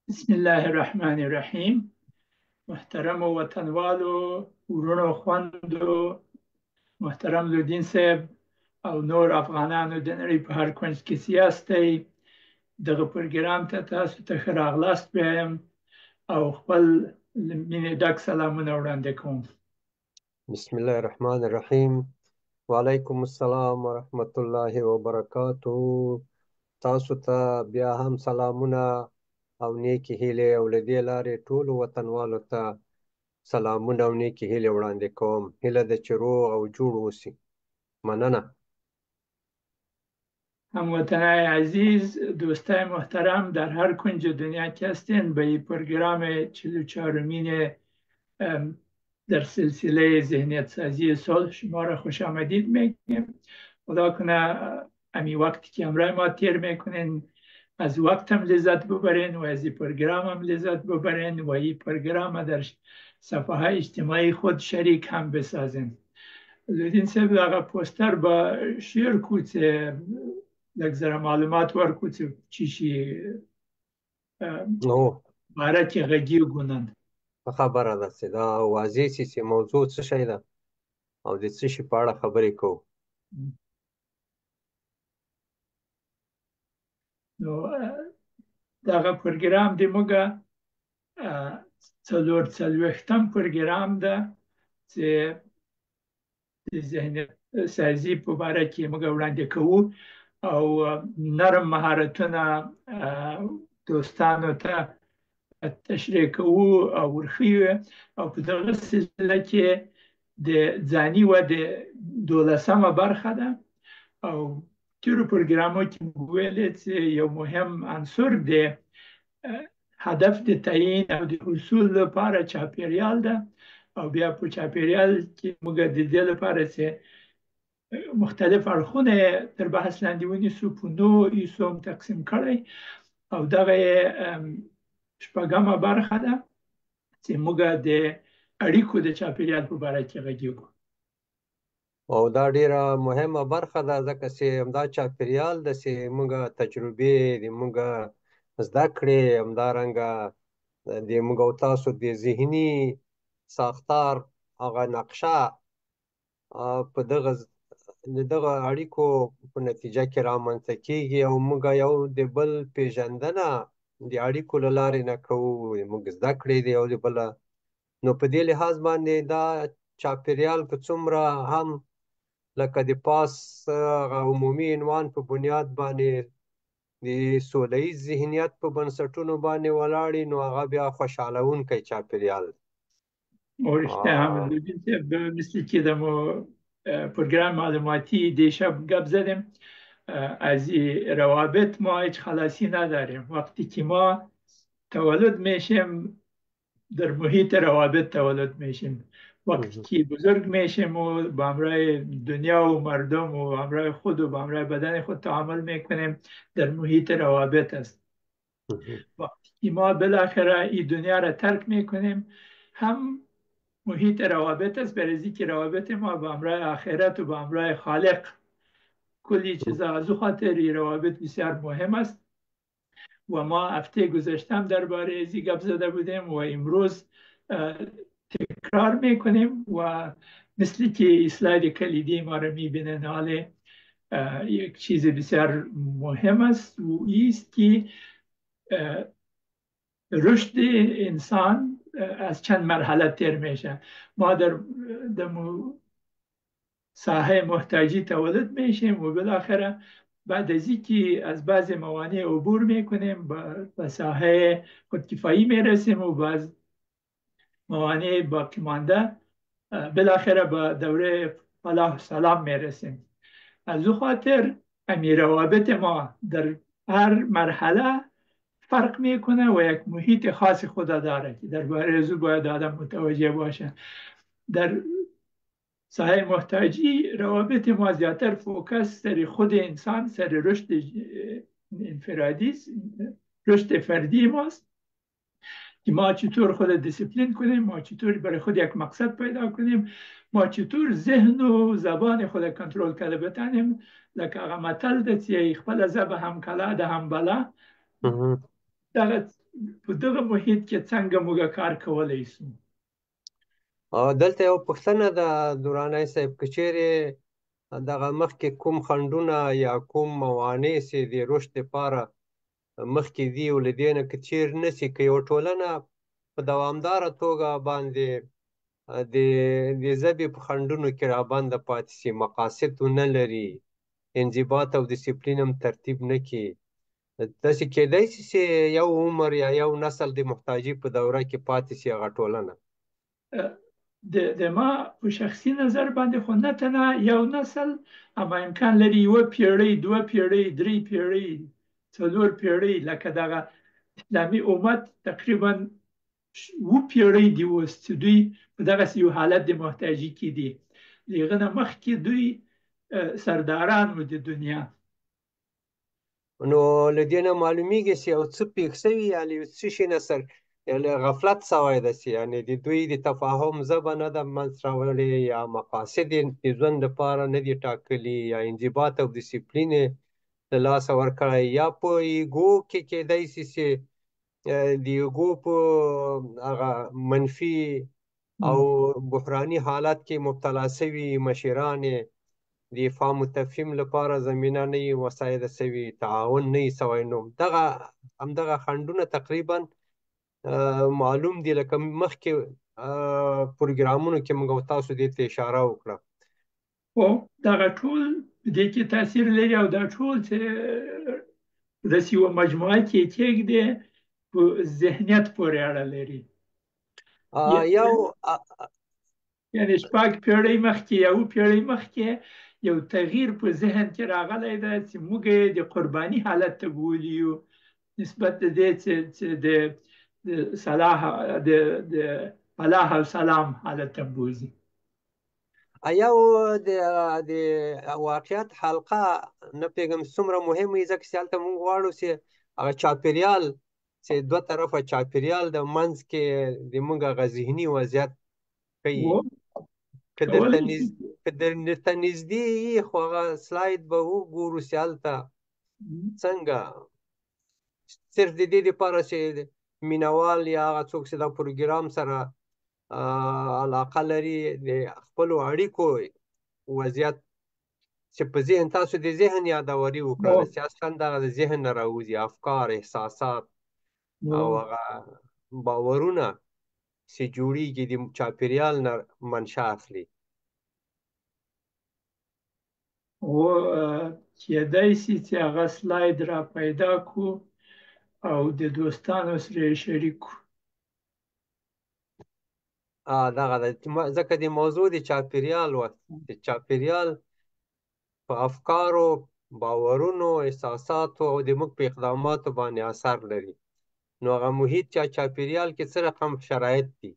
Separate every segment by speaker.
Speaker 1: بسم الله الرحمن الرحیم. محترم وطنوالو، ورونو خویندو، محترم لودین صاحب او نور افغانانو د نړۍ په هر کونج کې سیاستئ. دغه پروګرام ته تاسو ته ښه راغلاست وایم او خپل له مینې ډک سلامونه وړاندې کوم.
Speaker 2: بسم الله الرحمن الرحیم. وعلیکم السلام ورحمت الله وبرکاتو. تاسو ته بیا هم سلامونه او نیکی هیلې او له دې لارې ټولو وطنوالو ته سلامونه او نیکی هیلې وړاندې کوم. هیله ده چې روغ او جوړ اوسئ. مننه.
Speaker 1: هموطنای عزیز، دوستای محترم، در هر کنج دنیا که هستین به این پروگرام 44مین در سلسله ذهنیت سازی صلح شما را خوش آمدید میگیم. خدا کنه امی وقتی که امرای ما تیر میکنین از وقت هم لذت ببرین و از این پروگرام هم لذت ببرین و این پروگرام در صفحه های اجتماعی خود شریک هم بسازین. لودین صاحب آقا پوستر با شیر کوچه لگذره معلومات ور کوچه چیشی باره که غگی و گونند
Speaker 2: خبره ده چې دا واضح سي چې موضوع څه شی ده او د څه شي په اړه خبرې کوو.
Speaker 1: نو دغه پروګرام د موږ څلوېښتم پروګرام ده چې د ذهنیت سازي په باره کې موږ وړاندې کوو او نرم مهارتونه دوستانو ته تشریح کوو او ورښیو او په دغه سلسله کې د ځاني ودې 12مه برخه ده او تیرو پروګرامو کې ویلې چې یو مهم عنصر د هدف د تعیین او د حصول لپاره چاپیریال ده او بیا په چاپیریال کې موږ د دې لپاره چې مختلف اړخونه تر بحث لاندې ونیسو په نوع ایسو هم تقسیم کړی او دغه شپږمه برخه ده چې موږ د اړیکو د چاپیریال په باره کې غږیږو.
Speaker 2: او دا ډیره مهمه برخه ده ځکه چې همدا چاپیریال ده چې موږ تجربې د موږ زده کړې همدارنګه د موږ او تاسو د ذهني ساختار هغه نقشه په دغه اړیکو په نتیجه کې رامنځته کیږي او موږ یو د بل پیژندنه د اړیکو له لارې نه کوو. موږ زده کړې دي یو د بله، نو په دې لحاظ باندې دا چاپیریال که څومره هم لکه د پاس عمومي عنوان په بنیاد باندې د سوله ییز ذهنیت په بنسټونو باندې ولاړې، نو هغه بیا خوشحالونکی چاپیریال
Speaker 1: رشته هم مثل که در پروگرام معلوماتی دیشب گپ زدیم از این روابط ما هیچ خلاصی نداریم. وقتی که ما تولد میشیم در محیط روابط تولد میشیم، وقتی که بزرگ میشیم و با همراه دنیا و مردم و همراه خود و با همراه بدن خود تعامل میکنیم در محیط روابط است. وقتی که ما بالاخره این دنیا را ترک میکنیم هم محیط روابط است، برای که روابط ما با همراه آخرت و با همراه خالق کلی چیزا از خاطر این روابط بسیار مهم است و ما هفته گذشتم درباره ازی گپ زده بودیم و امروز تکرار میکنیم و مثل که اسلاید کلیدی ما را میبینن حال یک چیز بسیار مهم است و ایست که رشد انسان از چند مرحله تیر میشه. ما در ساحه محتاجی تولد میشیم و بالاخره بعد از اینکه از بعض موانع عبور میکنیم به ساحه خودکفایی میرسیم و بعض موانع باقی مانده بالاخره به دوره فلاح و سلام میرسیم. از او خاطر امی روابط ما در هر مرحله فرق میکنه و یک محیط خاص خود داره که درباره از او باید آدم متوجه باشه. در ساحه محتاجی روابط ما زیادتر فوکس سر خود انسان، سر رشد انفرادی، رشد فردی ماست که ما چطور خود دیسیپلین کنیم، ما چطور برای خود یک مقصد پیدا کنیم، ما چطور ذهن و زبان خود کنترل کرده بتانیم. لکه هغه متل ده چې خپل زبه هم کلا ده هم بلا. دغه په دغه محیط کې څنګه موږ کار کولی شو؟
Speaker 2: دلته یو پوښتنه ده دراني صاحب، که چیرې دغه مخکې کوم خنډونه یا کوم موانع چې د رشد لپاره مخکې دي او له دې نه که چیر نه شي، که یوه ټولنه په دوامداره توګه باندې د ژبې په خنډونو کې رابنده پاتې شي، مقاصد ونه لري، انضباط او ډسپلین هم ترتیب نه کړي، داسې کېدای شي چې یو عمر یا یو نسل د محتاجي په دوره کې پاتې شي هغه ټولنه.
Speaker 1: د ما په شخصي نظر باندې خو نه تنه یو نسل، اما امکان لري یوه پیړۍ، دوه پیړۍ، درې پیړۍ، څلور پیړۍ، لکه دغه اسلامي امت تقریبا 7 پیړۍ دي اوس چې دوی په دغسې یو حالت د محتاجي کې دي. د هغه نه مخکې دوی سرداران وو د دنیا.
Speaker 2: نو له دې نه معلومیږي چې یو څه پېښ شوي یا له یو څه شي نه غفلت شوی ده، چې یعنې د دوی د تفاهم ژبه نه ده منځته راوړې، یا مقاصد یې د ژوند لپاره نه دي ټاکلي، یا انضباط او ډسپلین یې له لاسه ورکړی، یا په ایګو کې کېدای شي چې د ایګو په هغه منفي او بحراني حالت کې مبتلا شوي مشران یې د فهم و تفهیم لپاره زمینه نه وي مساعده شوي، تعاون نه وي شوی. نو همدغه خنډونه تقریبا معلوم دي، لکه مخکې پروګرامونو کې موږ تاسو دې ته اشاره وکړه.
Speaker 1: خو دغه ټول دې کې تاثیر لري، او دا ټول چې داسې یوه مجموعه کې کېږدي په ذهنیت پورې اړه لري.
Speaker 2: یو
Speaker 1: یعنې 6 پیړۍ مخکې یا 7 پیړۍ مخکې یو تغییر په ذهن کې راغلی ده چې موږ یې د قرباني حالت ته بولي یو، نسبت د دې چې د صلاح د فلاح او سلام حالت ته بوزي.
Speaker 2: یو د واقعیت حلقه نه پوهېږم څومره مهمه وي، ځکه چې هلته موږ غواړو چې هغه چاپېریال چې دوه طرفه چاپېریال د منځ کې د موږ هغه ذهني وضعیت ښیي. که درته نږدې یي خو هغه سلاید به وګورو چې هلته څنګه صرف د دې دپاره چې مینوال یا هغه څوک چې دا پروګرام سره علاقه لري د خپلو اړیکو وضعیت چې په ذهن تاسو د ذهن یادوري وکړله چې اصلا دغه د ذهن نه راوځي افکار، احساسات او هغه باورونه چې جوړیږي د چاپېریال نه منشأ اخلي.
Speaker 1: او کېدای شي چې هغه سلاید را پیدا کړو او د دوستانو سره یې شریک کړو.
Speaker 2: دغه ده، ځکه د موضوع د چاپېریال د چاپېریال په افکارو، باورونو، احساساتو او د موږ په اقداماتو باندې اثر لري. نو هغه محیط چاپېریال کې څه رقم شرایط دي،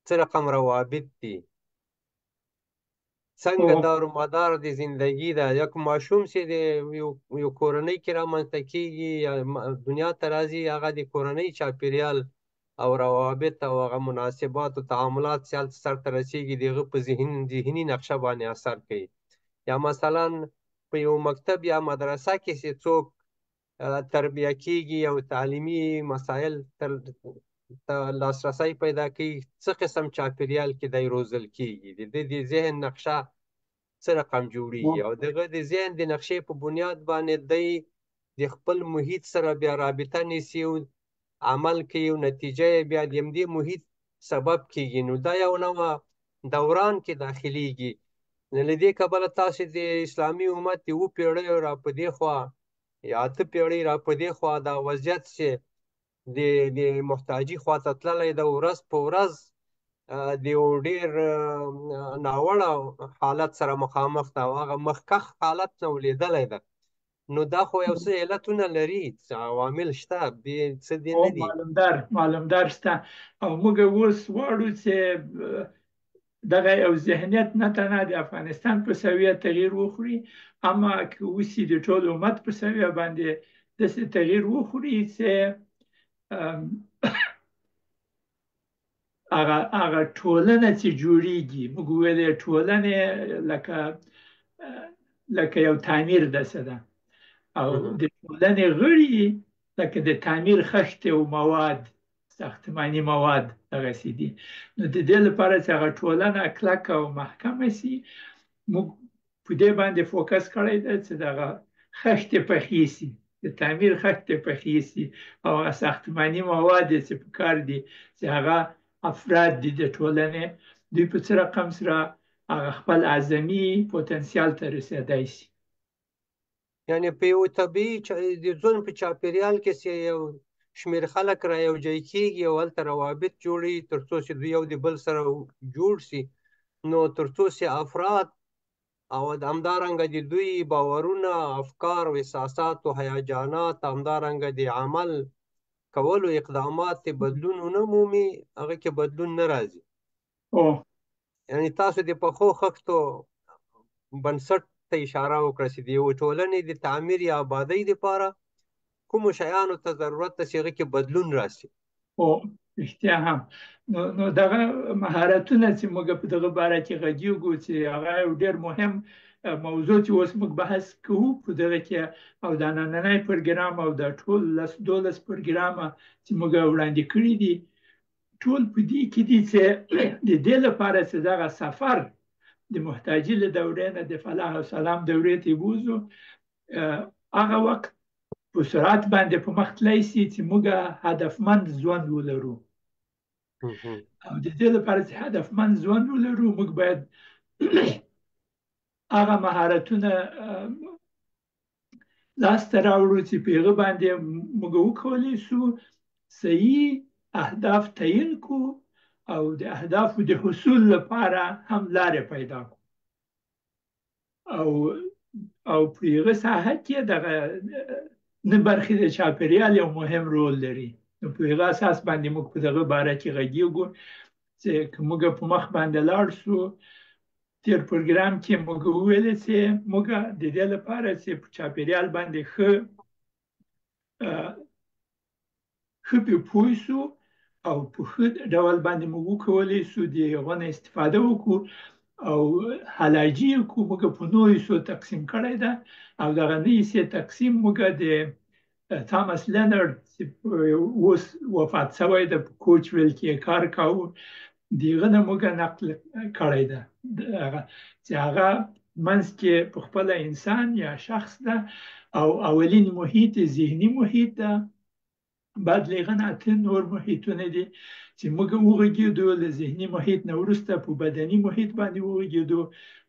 Speaker 2: څه رقم روابط دي، څنګه دارومدار د زندگی ده. یک ماشوم چې د یو کورنۍ کې رامنځته کېږي یا دنیا ته راځي، هغه د کورنۍ چاپېریال او روابط او هغه مناسبات او تعاملات چې هلته سرته رسېږي د هغه په ذهني نقشه باندې اثر کوي. یا مثلا په یو مکتب یا مدرسه کې چې څوک تربیه کېږي او تعلیمي مسایل ته لاسرسی پیدا کوي، څه قسم چاپېریال کې دی روزل کېږي، د دې د ذهن نقشه څه رقم جوړیږي، او دغه د ذهن د نقشې په بنیاد باندې دی د خپل محیط سره بیا رابطه نیسي او عمل کوي او نتیجه یې بیا د همدې محیط سبب کېږي. نو دا یو نوع دوران کې داخلیږي. له دې کبله تاسو د اسلامي امت د 7 پیړیو را په دې خوا یا 8 پیړۍ را په دې خوا دا وضعیت چې د محتاجي خواته تللی د ورځ په ورځ د یو ډېر ناوړه حالت سره مخامخ ده او هغه مخکښ حالت نه ولیدلی ده. نو دا خو یو څه علتونه لري، عوامل شته، څه دې نه دي.
Speaker 1: معلومدار شته، او موږ اوس غواړو چې دغه یو ذهنیت نه تنها د افغانستان په سویه تغییر وخوري، اما که اوسي د ټول امت په سویه باندې داسې تغییر وخوري چې هغه ټولنه چې جوړیږي، موږ ویلې ټولنې لکه یو تعمیر داسې ده، او د ټولنې غړي لکه د تعمیر خښتې او مواد، ساختماني مواد دغسې دي. نو د دې لپاره چې هغه ټولنه کلکه او محکمه سي، موږ په دې باندې فوکس کړی دی چې دغه خښتې پخې سي، د تعمیر خښتې پخې سي، او هغه ساختماني مواد چې پکار دي چې هغه افراد دي د ټولنې، دوی په څه رقم سره هغه خپل اعظمي پوتنسیال ته رسېدای سي.
Speaker 2: یعنې په یو طبیعي د ژوند په چاپېریال کې چې یو شمېر خلک را یو ځای کېږي او هلته روابط جوړوي تر څو چې دوی یو د بل سره جوړ سي، نو تر څو چې افراد او همدارنګه د دوی باورونه، افکار او احساسات او هیجانات، همدارنګه د عمل کولو اقدامات بدلون ونه مومي، هغه کې بدلون نه راځي. یعنې تاسو د پخو خښتو بنسټ ته اشاره وکړه چې د یوې ټولنې د تعمیر یا آبادۍ لپاره کومو شیانو ته ضرورت ده چې هغه کې بدلون راسي.
Speaker 1: رښتیا هم. نو دغه مهارتونه چې موږ په دغه باره کې غږیږو چې هغه یو ډېر مهم موضوع چې اوس موږ بحث کوو په دغه کې، او دا نننی پروګرام او دا ټول 12 پروګرامه چې موږ وړاندې کړي دي، ټول په دې کې دي چې د دې لپاره چې دغه سفر د محتاجي له دورې نه د فلاح او سلام دورې ته بوزو، هغه وخت په سرعت باندې په مخ تللی سي چې موږ هدفمند ژوند ولرو. او د دې لپاره چې هدفمند ژوند ولرو، موږ باید هغه مهارتونه لاسته راوړو چې په هغه باندې موږ وکولی سو صحیح اهداف تعیین کو او د اهدافو د حصول لپاره هم لارې پیدا کو. او په هغه ساحه کې دغه نه برخې د چاپېریال یو مهم رول لري. نو په هغه اساس باندې موږ په دغه باره کې غږیږو چې که موږ په مخ باندې لاړ سو. تیر پروګرام کې موږ وویل چې موږ د دې لپاره چې په چاپېریال باندې ښه پرې پوه سو او په ښه ډول باندې موږ وکولی سو د هغو نه استفاده وکړو او حلاجي یې کو موږ په 9 حصو تقسیم کړی ده. او دغه 9 حصې تقسیم موږ د تامس لینارډ چې اوس وفات شوی ده، په کوچویل کې کار کاوه، د هغه نه موږ نقل کړی ده چې هغه منځ کې په خپله انسان یا شخص ده، او اولین محیط ذهني محیط ده، بعد له هغه نه 8 نور محیطونه دي چې موږ وغږېدو. له ذهني محیط نه وروسته په بدني محیط باندې وغږېدو،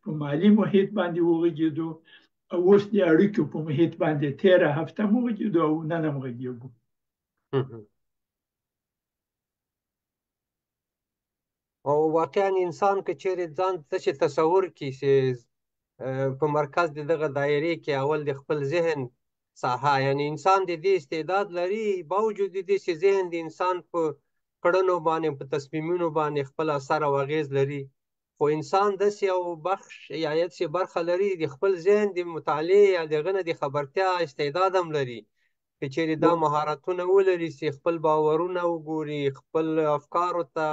Speaker 1: په مالي محیط باندې وغږېدو، او اوس د اړیکو په محیط باندې 13 هفته مو وغږېدو او نن هم غږېږو.
Speaker 2: او واقعا انسان که چیرې ځان ته تصور کړي چې په مرکز د دغه دایرې کې اول د خپل ذهن ساحه، یعنی انسان د دې استعداد لري، باوجود د دې چې ذهن د انسان په کړنو باندې، په تصمیمونو باندې خپل اثر او اغیز لري، خو انسان داسې یو بخش یا داسې برخه لري د خپل ذهن د مطالعې یا دغه نه د خبرتیا استعداد هم لري، که چیرې دا مهارتونه ولري چې خپل باورونه وګوري، خپل افکارو ته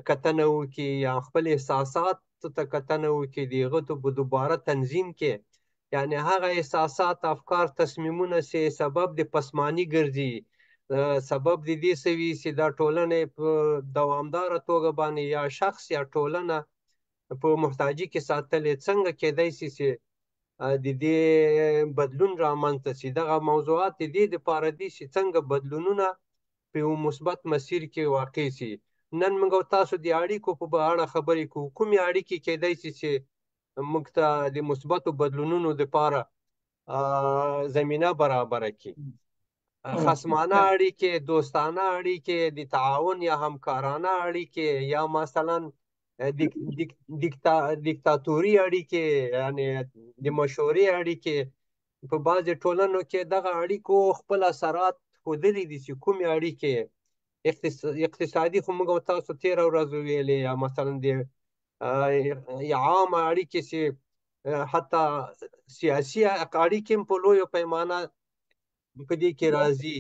Speaker 2: کتنه وکړي یا خپل احساسات ته کتنه وکړي، د هغه په دوباره تنظیم کې، یعنی هغه احساسات، افکار، تصمیمونه چې سبب د پسمانی ګرځي، سبب د دې سوي چې دا ټولنه په دوامداره توګه باندې یا شخص یا ټولنه په محتاجي کې ساتلې، څنګه کېدای شي چې د دې بدلون رامنځته شي. دغه موضوعات د دې لپاره دي چې څنګه بدلونونه په یو مثبت مسیر کې واقع شي. نن موږ تاسو د اړیکو په اړه خبرې کوو. کومې اړیکې کېدای شي چې موږ ته د مثبتو بدلونونو لپاره زمینه برابره کړي؟ خصمانه اړیکې، دوستانه اړیکې، د تعاون یا همکارانه اړیکې، یا مثلا دیکتاتوري اړیکې، یعنی د مشورې اړیکې. په بعضې ټولنو کې دغه اړیکو خپل اثرات ښودلي دي چې کومې اړیکې اقتصادي، خو موږ تاسو تېره ورځ ویلې، یا مثلا د عامه اړیکې چې حتی سیاسي اړیکې هم په لویو پیمانه په دې کې راځي.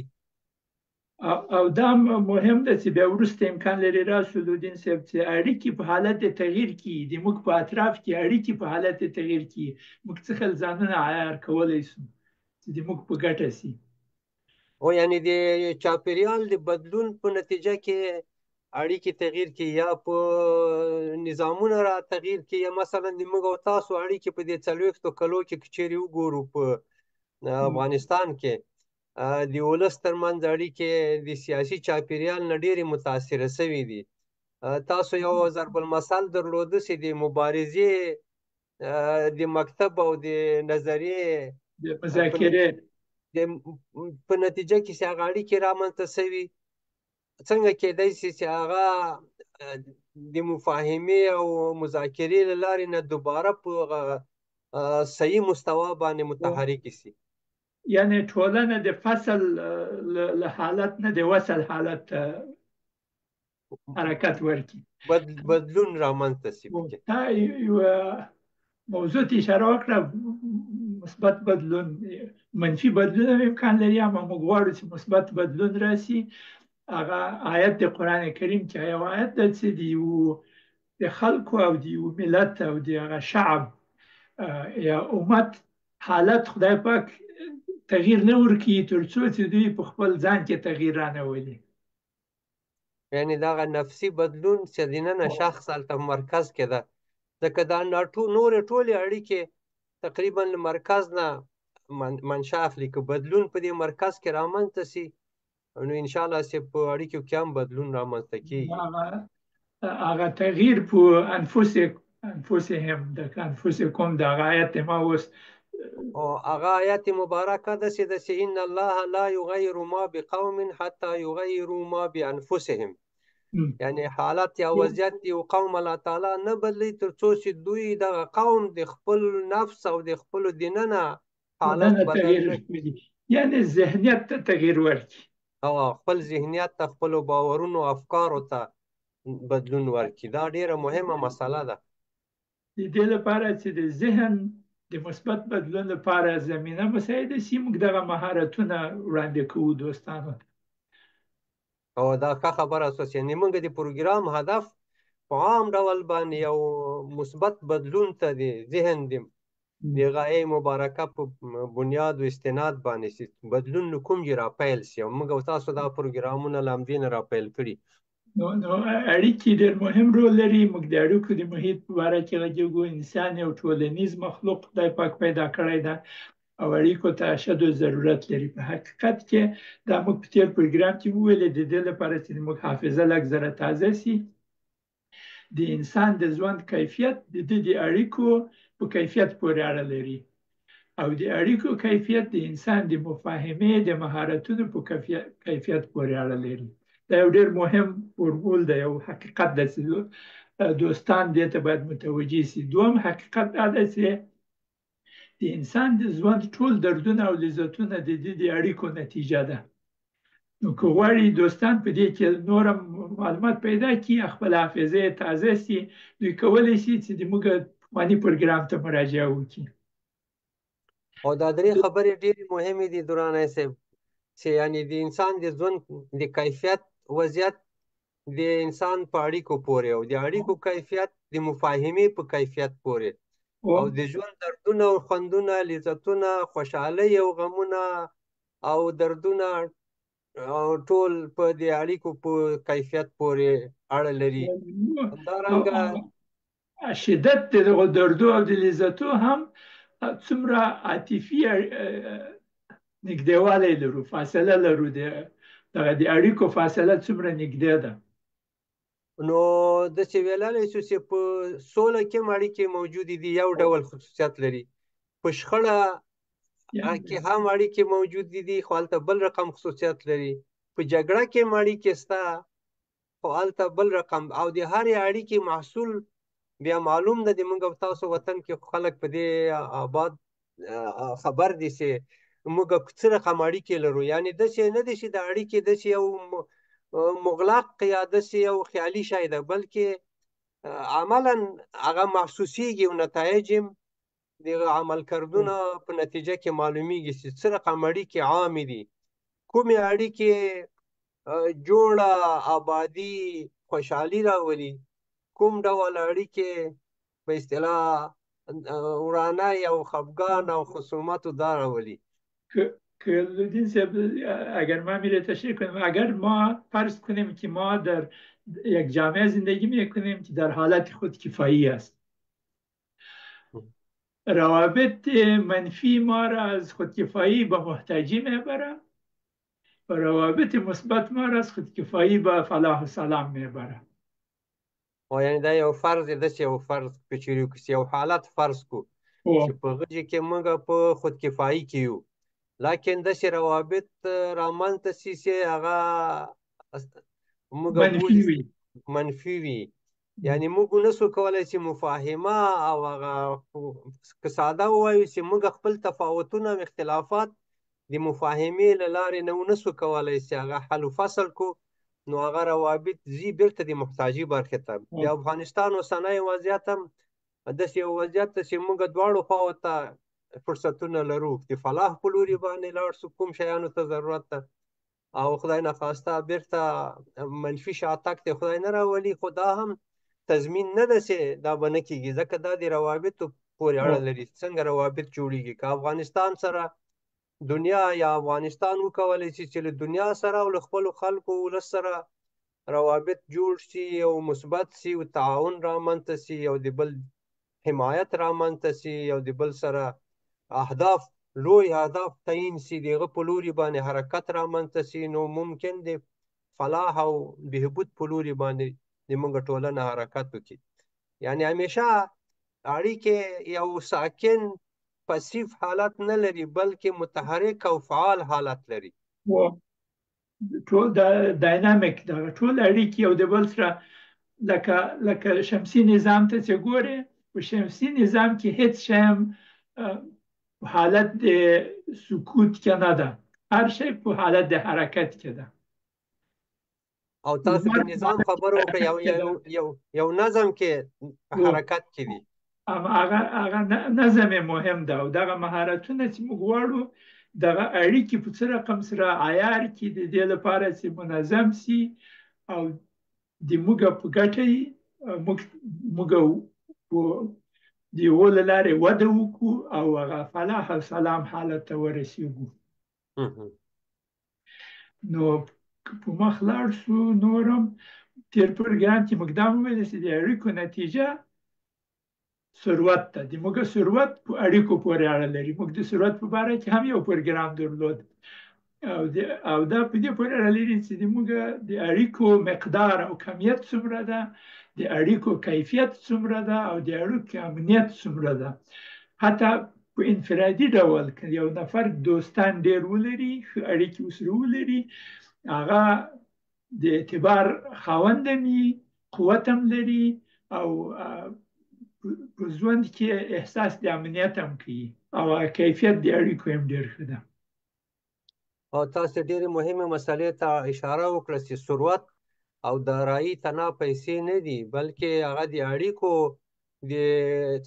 Speaker 1: او دا مهم ده چې بیا وروسته امکان لري رسولالدین صاحب چې اړیکې په حالت تغییر کې دي، موږ په اطراف کې اړیکې په حالت تغییر کې موږ څه خپل ځانونه عیار کولی شو چې د موږ په ګټه شي.
Speaker 2: او یعنی د چاپیریال د بدلون په نتیجه کې اړیکې تغییر کې یا په نظامونه را تغییر کې یا مثلا د موږ او تاسو اړیکې په دې 40 کلو کې که چیرې وګورو په افغانستان کې د ولس ترمنځ اړیکې د سیاسي چاپیریال نه ډېرې متاثره شوي دي. تاسو یو ضرب المثل درلوده چې د مبارزې د مکتب او د نظریې
Speaker 1: د مذاکره
Speaker 2: په نتیجه کې چې هغه اړیکې رامنځته شوي، څنګه کېدای شي چې هغه د مفاهمې او مذاکرې له لارې نه دوباره په صحیح مستوا باندې متحرک شي؟
Speaker 1: یعنی ټولنه د فصل له حالت نه د وصل حالت حرکت ورکړي،
Speaker 2: بدلون رامنځته شي.
Speaker 1: تا یو موضوع ته اشاره وکړه، مثبت بدلون، منفي بدلون هم امکان لري، اما موږ غواړو چې مثبت بدلون راشي. هغه آیت د قرآن کریم کې یو آیت ده چې د خلکو او د یو ملت او د هغه شعب یا امت حالت خدای پاک تغییر نه ورکړي تر څو چې دوی په خپل ځان کې تغییر رانولي.
Speaker 2: یعنی دغه نفسي بدلون چې دننه شخص هلته مرکز کې ده، ځکه دا نورې ټولې اړیکې تقریبا له مرکز نه منشأ اخلي. که بدلون په دې مرکز کې رامنځته شي نو انشاءالله چې په اړیکو کې هم بدلون رامنځته کېږي.
Speaker 1: هغه تغییر په انفسهم د انفسکم د هغه آیت ما اوس
Speaker 2: هغه آیت مبارکه ده چې ان الله لا یغیر ما بقوم حتی یغیروا ما بانفسهم، یعنی حالت یا وضعیت یو قوم الله تعالی نه بدلی تر څو چې دوی دغه قوم د خپل نفس او د خپل دننه حالت بدل
Speaker 1: کړي، یعنی ذهنیت ته تغییر ورکړي
Speaker 2: او خپل ذهنیت ته، خپل باورونو افکارو ته بدلون ورکړي. دا ډیره مهمه مسله ده.
Speaker 1: د دې لپاره چې د ذهن د مثبت بدلون لپاره زمینه مساعده شي، موږ دغه مهارتونه وړاندې کوو دوستانو.
Speaker 2: او دا ښه خبره شوه چې موږ د پروګرام هدف په عام ډول باندې یو مثبت بدلون ته د ذهن د غایې مبارکه په بنیاد و استناد باندې چې بدلون له کوم ځای راپیل شي، او موږ او تاسو دا پروګرامونه له همدې نه راپیل کړي.
Speaker 1: نو اړیکې ډېر مهم رول لري. موږ د اړیکو د محیط په باره کې غږیږو. انسان یو ټولنیز مخلوق خدای پاک پیدا کړی ده او اړیکو ته اشد ضرورت لري. په حقیقت کې دا موږ په تیر پروګرام کې وویلې، د دې لپاره چې موږ حافظه لږ زره تازه شي، د انسان د ژوند کیفیت د اړیکو په کیفیت پورې اړه لري، او د اړیکو کیفیت د انسان د مفاهمې د مهارتونو په کیفیت پورې اړه لري. دا یو ډېر مهم فورمول دی، یو حقیقت دی چې دوستان دې ته باید متوجه شي. دوم حقیقت دا دی چې د انسان د ژوند ټول دردونه او لذتونه د اړیکو نتیجه ده. نو که غواړي دوستان په دې کې نور معلومات پیدا کړي، خپل حافظه تازه شي، دوی کولی شي چې موږ پخواني پروګرام ته مراجعه وکړي.
Speaker 2: او دا درې خبرې ډېرې مهمې دي دراني صاحب، چې یعنی د انسان د ژوند د کیفیت وضعیت د انسان په اړیکو پورې، او د اړیکو کیفیت د مفاهمې په کیفیت پورې، او د ژوند دردونه او خوندونه، لذتونه، خوشحالۍ او غمونه او دردونه ټول په دې اړیکو په کیفیت پورې اړه لري. همدارنګه
Speaker 1: شدت د دغه دردو او د لذتو هم څومره عاطفي نږدېوالی لرو، فاصله لرو، د اړیکو فاصله څومره نږدې ده.
Speaker 2: نو داسې ویلای شو چې په سوله کې اړیکې موجودې دي، یو ډول خصوصیت لري. په شخړه کې هم اړیکې موجودې دي، خو هلته بل رقم خصوصیت لري. په جګړه کې اړیکې شته، خو هلته بل رقم. او د هرې اړیکې محصول بیا معلوم ده. د موږ او تاسو وطن کې خلک په دې آباد خبر دي چې موږ څه رقم اړیکې لرو. یعنی داسې نه دي چې د اړیکې داسې یو مغلق یا داسې یو خیالي شی ده، بلکې عملا هغه محسوسیږي او نتایج د عمل کردونه په نتیجه کې معلومیږي چې څه رقم اړیکې عامې دي، کومې اړیکې جوړه آبادي خوشحالي راولي، کوم ډول اړیکې په اصطلاح ورانه او خفګان او خصومت دا راولي.
Speaker 1: که لودین صاحب اگر من میره تشریح کنم، اگر ما فرض کنیم که ما در یک جامعه زندگی میکنیم که در حالت خودکفایی است، روابط منفی ما را از خودکفایی به محتاجی میبره و روابط مثبت ما را از خودکفایی به فلاح و سلام میبره.
Speaker 2: او یعنی دا یو فرض دی، داسې یو فرض که چېرې وکړو، یو حالت فرض کړو چې
Speaker 1: او
Speaker 2: په هغه کې موږ په خودکفایي کې یو، لکن داسې روابط رامنځته سي چې هغه موږ
Speaker 1: منفی
Speaker 2: بولي
Speaker 1: وي.
Speaker 2: منفي وي. یعنی موږ نسو کولی چې مفاهمه او هغه که ساده ووایو چې موږ خپل تفاوتونه او اختلافات د مفاهمې له لارې نسو کولی چې هغه حل و فصل کو، نو هغه روابط ځي بیرته د محتاجي برخې ته. د افغانستان اوسنی وضعیت هم داسې یو وضعیت ده چې موږ دواړو خواو ته فرصتونه لرو، د فلاح په لوري باندې لاړ شو، کوم شیانو ته ضرورت ده، او خدای نخواسته بیرته منفي شاتګ ته خدای نه راولي، خو دا هم تضمین نه ده چې دا به نه کېږي، ځکه دا د روابطو پورې اړه لري څنګه روابط جوړېږي. که افغانستان سره دنیا یا افغانستان وکولی شي چې له دنیا سره او له خپلو خلکو ولس سره روابط جوړ شي او مثبت شي او تعاون رامنځته شي او د بل حمایت رامنځته شي او د بل سره اهداف لوی اهداف تعیین شي، د هغه په لوري باندې حرکت رامنځته شي، نو ممکن د فلاح او بهبود په لوري باندې زموږ ټولنه حرکت وکړي. یعنی همیشه اړیکې یو ساکن پسیف حالت نه لري، بلکې متحرک او فعال حالت لري.
Speaker 1: ټول داینامیک دا ټول اړیکې یو د بل سره لکه شمسي نظام ته چې ګورې، په شمسي نظام کې هیڅ شی هم حالت د سکوت کې نه ده، هر شی په حالت د حرکت کې ده.
Speaker 2: او تاسو د نظام خبرو وکړئ، یو نظم کې په حرکت کې دي.
Speaker 1: هغه نظم مهم ده او دغه مهارتونه چې موږ غواړو دغه اړیکې په څه رقم سره عیار کړي، د دې لپاره چې منظم سي او د موږ په ګټه موږ د یو له لارې وده وکړو او هغه فلاح او سلام حالت ته ورسېږو. نو په مخ لاړ شو، نورم تیر پروګرام کې موږ دا وویل چې د اړیکو نتیجه ثروت ده، د موږ ثروت په اړیکو پورې اړه لري. موږ د ثروت په باره کې هم یو پروګرام درلود او دا په دې پورې اړه لري چې د موږ د اړیکو مقدار او کمیت څومره ده، د اړیکو کیفیت څومره ده او د اړیکو امنیت څومره ده. حتی په انفرادي ډول که یو نفر دوستان ډیر ولري، ښه اړیکې ورسره ولري، هغه د اعتبار خاوند هم وي، قوت هم لري او په ژوند کې احساس د امنیت هم کوي او کیفیت د اړیکو هم ډیر ښه ده.
Speaker 2: او تاسو ډېرې مهمې مسلې ته اشاره وکړه چې ثروت او دارایي تنها پیسې نه دي، بلکې هغه د اړیکو د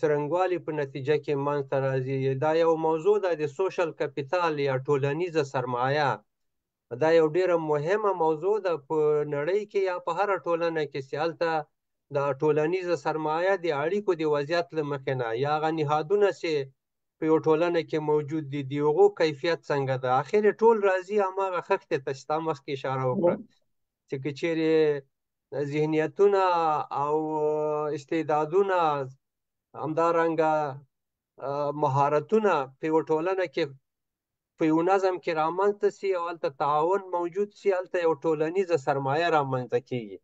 Speaker 2: څرنګوالي په نتیجه کې منځته راځي. دا یو موضوع ده، د سوشل کپیټال یا ټولنیزه سرمایه. دا یو ډیره مهمه موضوع ده په نړۍ کې یا په هره ټولنه کې چې هلته د ټولنیزه سرمایه د اړیکو د وضعیت له مخې نه یا هغه نهادونه چې په یو ټولنه کې موجود دي د هغو کیفیت څنګه ده، اخر ټول راځي هماغه خښتې ته چې تا مخکې اشاره وکړه چې که چیرې ذهنیتونه او استعدادونه همدارنګه مهارتونه په یو ټولنه کې په یو نظم کې رامنځته سي او هلته تعاون موجود سي، هلته یو ټولنیزه سرمایه رامنځته کیږي.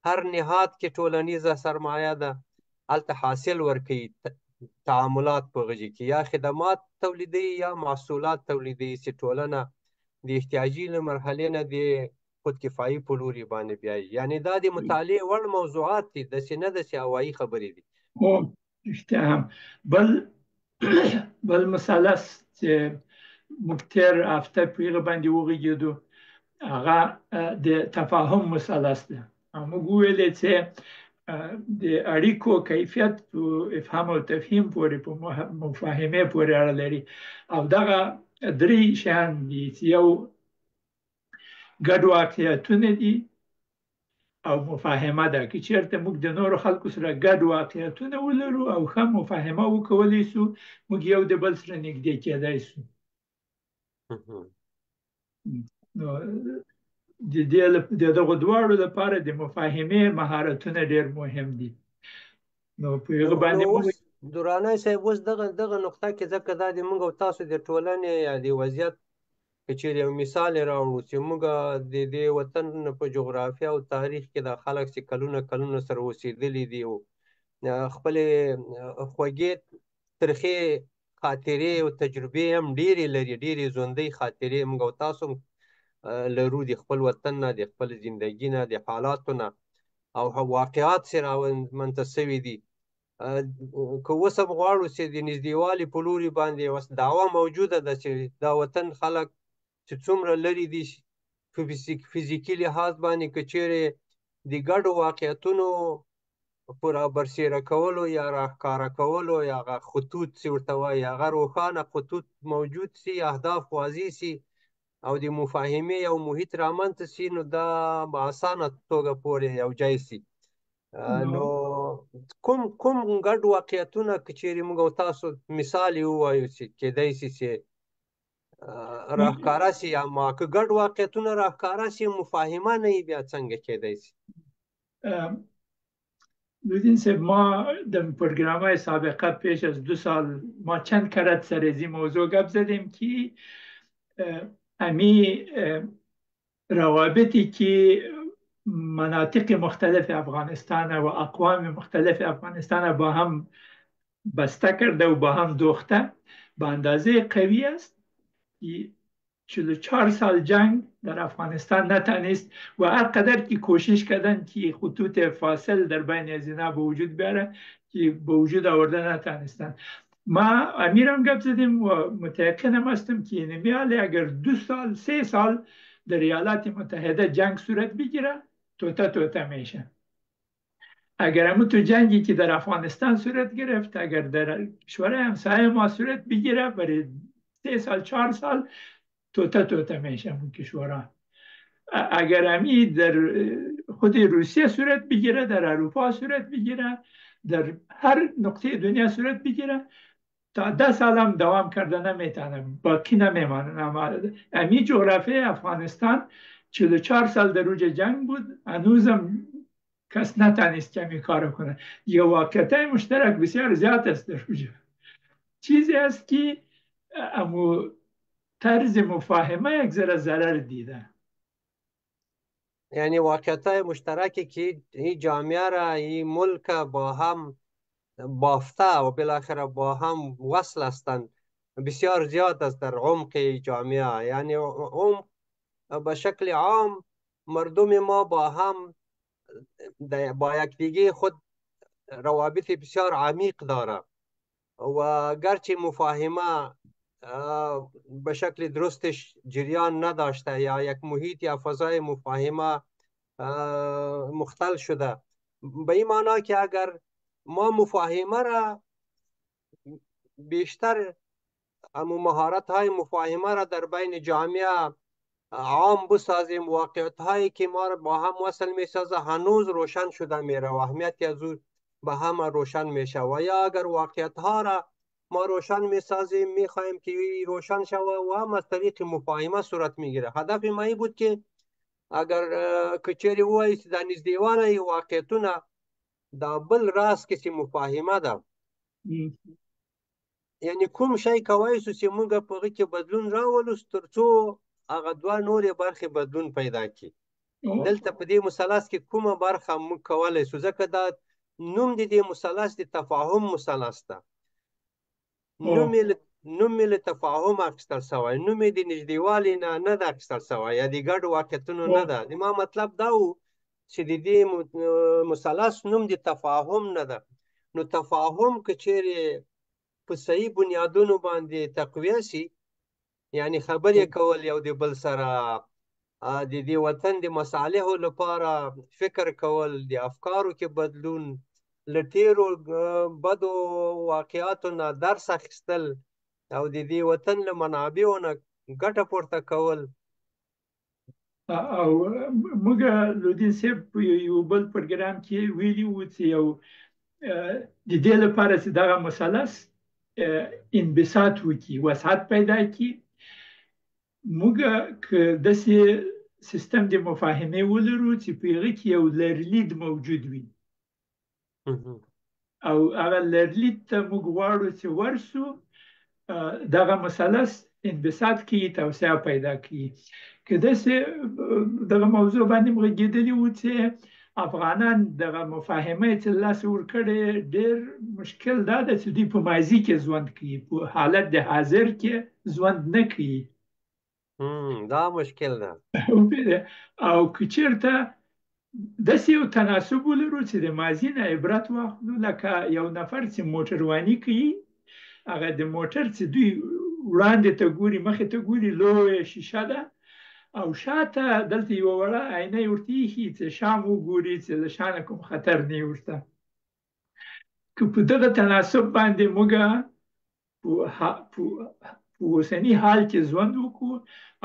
Speaker 2: هر نهاد کې ټولنیزه سرمایه ده، هلته حاصل ورکوي، تعاملات په غږی کې یا خدمات تولیدوي یا محصولات تولیدوي چې ټولنه د احتیاجي له مرحلې نه د خودکفایي په لوري باندې بیایي. یعنی دا د مطالعې وړ موضوعات دي، داسې نه ده چې هوایي خبرې دي.
Speaker 1: رښتیا هم. بل مثلث چې موږ تېر هفته په هغه باندې وغږېدو هغه د تفاهم مثلث ده. موږ وویلې چې د اړیکو کیفیت په افهام او تفهیم پورې، په مفاهمې پورې اړه لري او دغه درې شیان دي چې یو ګډ واقعیتونه دي او مفاهمه ده. که چیرته موږ د نورو خلکو سره ګډ واقعیتونه ولرو او ښه مفاهمه وکولی سو، موږ یو د بل سره نږدې کېدای سو. نو د دغه دواړو لپاره د مفاهمې مهارتونه ډېر مهم دي. نو په هغه
Speaker 2: نو
Speaker 1: باندې موږ
Speaker 2: اوس دراني صاحب، اوس دغه نقطه کې ځکه دا د موږ او تاسو د ټولنې یا د وضعیت که چېرې یو مثال یې راوړو چې موږ د دې وطن په جغرافیه او تاریخ کې دا خلک چې کلونه کلونه سره اوسېدلي دي او خپلې خوږې ترخې خاطرې او تجربې هم ډېرې لري، ډېرې ژوندۍ خاطرې موږ او تاسو لرو د خپل وطن نه، د خپل زندګي نه، د حالاتو نه او واقعات چې رامنځته شوي دي. که اوس هم غواړو چې د نږدېوالي په لوري باندې اوس دعوه موجوده ده چې دا وطن خلک چې څومره لرې دي په فزیکي لحاظ باندې که چیرې د ګډو واقعیتونو په رابرسېره کولو یا راښکاره کولو یا هغه خطوط چې ورته وایي هغه روښانه خطوط موجود سي، اهداف واضح سي او د مفاهمې یو محیط رامنځته سي، نو دا په اسانه توګه پورې یو ځای سي. نو کوم ګډ واقعیتونه که چیرې موږ او تاسو مثال یې ووایو چې کېدای سي چې راښکاره سي، اما که ګډ واقعیتونه راښکاره سي مفاهمه نه وي بیا څنګه کېدای سي؟
Speaker 1: نوردین صاحب، ما در پروگرام‌های سابقه پیش از 2 سال ما چند کرات سر از این موضوع گپ زدیم که امی روابطی که مناطق مختلف افغانستان و اقوام مختلف افغانستان با هم بسته کرده و با هم دوخته به اندازه قوی است که 44 سال جنگ در افغانستان نتانست و هر قدر که کوشش کردن که خطوط فاصل در بین از اینا به وجود بیاره که به وجود آورده نتانستن. ما امیرم گپ زدیم و متیقنم هستم که این میاله اگر 2 سال 3 سال در ایالات متحده جنگ صورت بگیره توتا میشه. اگر همون تو جنگی که در افغانستان صورت گرفت اگر در کشورهای همسایه ما صورت بگیره برای 3 سال 4 سال توتا میشه اون کشورها. اگر همی در خود روسیه صورت بگیره، در اروپا صورت بگیره، در هر نقطه دنیا صورت بگیره تا 10 سال هم دوام کرده نمیتونه، باقی نمیمانه. امی جغرافی افغانستان 44 سال در اوج جنگ بود، هنوزم کس نتانست کمی کار کنه. یه واقعیت مشترک بسیار زیاد است در اوج. چیزی است که امو طرز مفاهمه یک ذره ضرر دیده.
Speaker 2: یعنی واقعیت‌های مشترکی که این جامعه را این ملک با هم بافته و بالاخره با هم وصل هستند بسیار زیاد است در عمق جامعه. یعنی عمق به شکل عام مردم ما با هم با یکدیگه خود روابط بسیار عمیق داره و گرچه مفاهمه به شکل درستش جریان نداشته یا یک محیط یا فضای مفاهمه مختل شده، به این معنا که اگر ما مفاهمه را بیشتر مهارت های مفاهمه را در بین جامعه عام بسازیم، واقعیت هایی که ما را با هم وصل می سازه هنوز روشن شده میره و اهمیت از او به هم روشن میشه. و یا اگر واقعیت ها را ما روشن می سازیم می خواهیم که روشن شود و هم از طریق مفاهمه صورت میگیره. هدف ما ای بود که اگر کچری وایي چې دا نږدېوالی واقعیتونه دا بل راز کې چې مفاهمه ده، یعنی کوم شی کولی شو چې موږ په هغه کې بدلون راولو تر څو هغه 2 نورې برخې بدلون پیدا کړي. دلته په دې مثلث کې کومه برخه موږ کولی شو؟ ځکه دا نوم د دې مثلث د تفاهم مثلث ده. نوم یې له تفاهم اخیستل شوی، نوم یې د نږدېوالي نه ده اخیستل شوی یا د ګډو واقعیتونو نه ده. زما مطلب دا و چې د دې مثلث نوم د تفاهم نه ده. نو تفاهم که چیرې په صحیح بنیادونو باندې تقویه سي، یعنی خبرې کول یو د بل سره، د دې وطن د مصالحو لپاره فکر کول، د افکارو کې بدلون، له تیرو بدو واقعاتو نه درس اخیستل او د دې وطن له منابعو نه ګټه پورته کول.
Speaker 1: او موږ لودین صاحب په یو بل پروګرام کې ویلي وو چې یو د دې لپاره چې دغه مثلث انبساط وکړي، وسعت پیدا کړي، موږ که داسې سیستم د مفاهمې ولرو چې په هغه کې یو لرلید موجود وي او هغه لرلید ته موږ غواړو چې ورسو دغه مثلث انبساط کی توسعه پیدا کی که داسې دغه موضوع باندې موږ غږېدلي وو چې افغانان دغه مفاهمه چې لاس ورکړي ډېر مشکل دا ده چې دوی په ماضي کې ژوند کوي په حالت د حاضر کې ژوند نه کوي
Speaker 2: دا مشکل ده
Speaker 1: او که چېرته داسې یو تناسب ولرو چې د ماضي نه عبرت واخلو لکه یو نفر چې موټرواني کوي هغه د موټر چې دوی وړاندې ته ګوري مخې ته ګوري لویه شیشه ده او شاته دلته یوه وړه آینه یې ورته ایښي چې شام وګوري چې له شانه کوم خطر نه وي ورته که په دغه تناسب باندې موږ په اوسني حال کې ژوند وکړو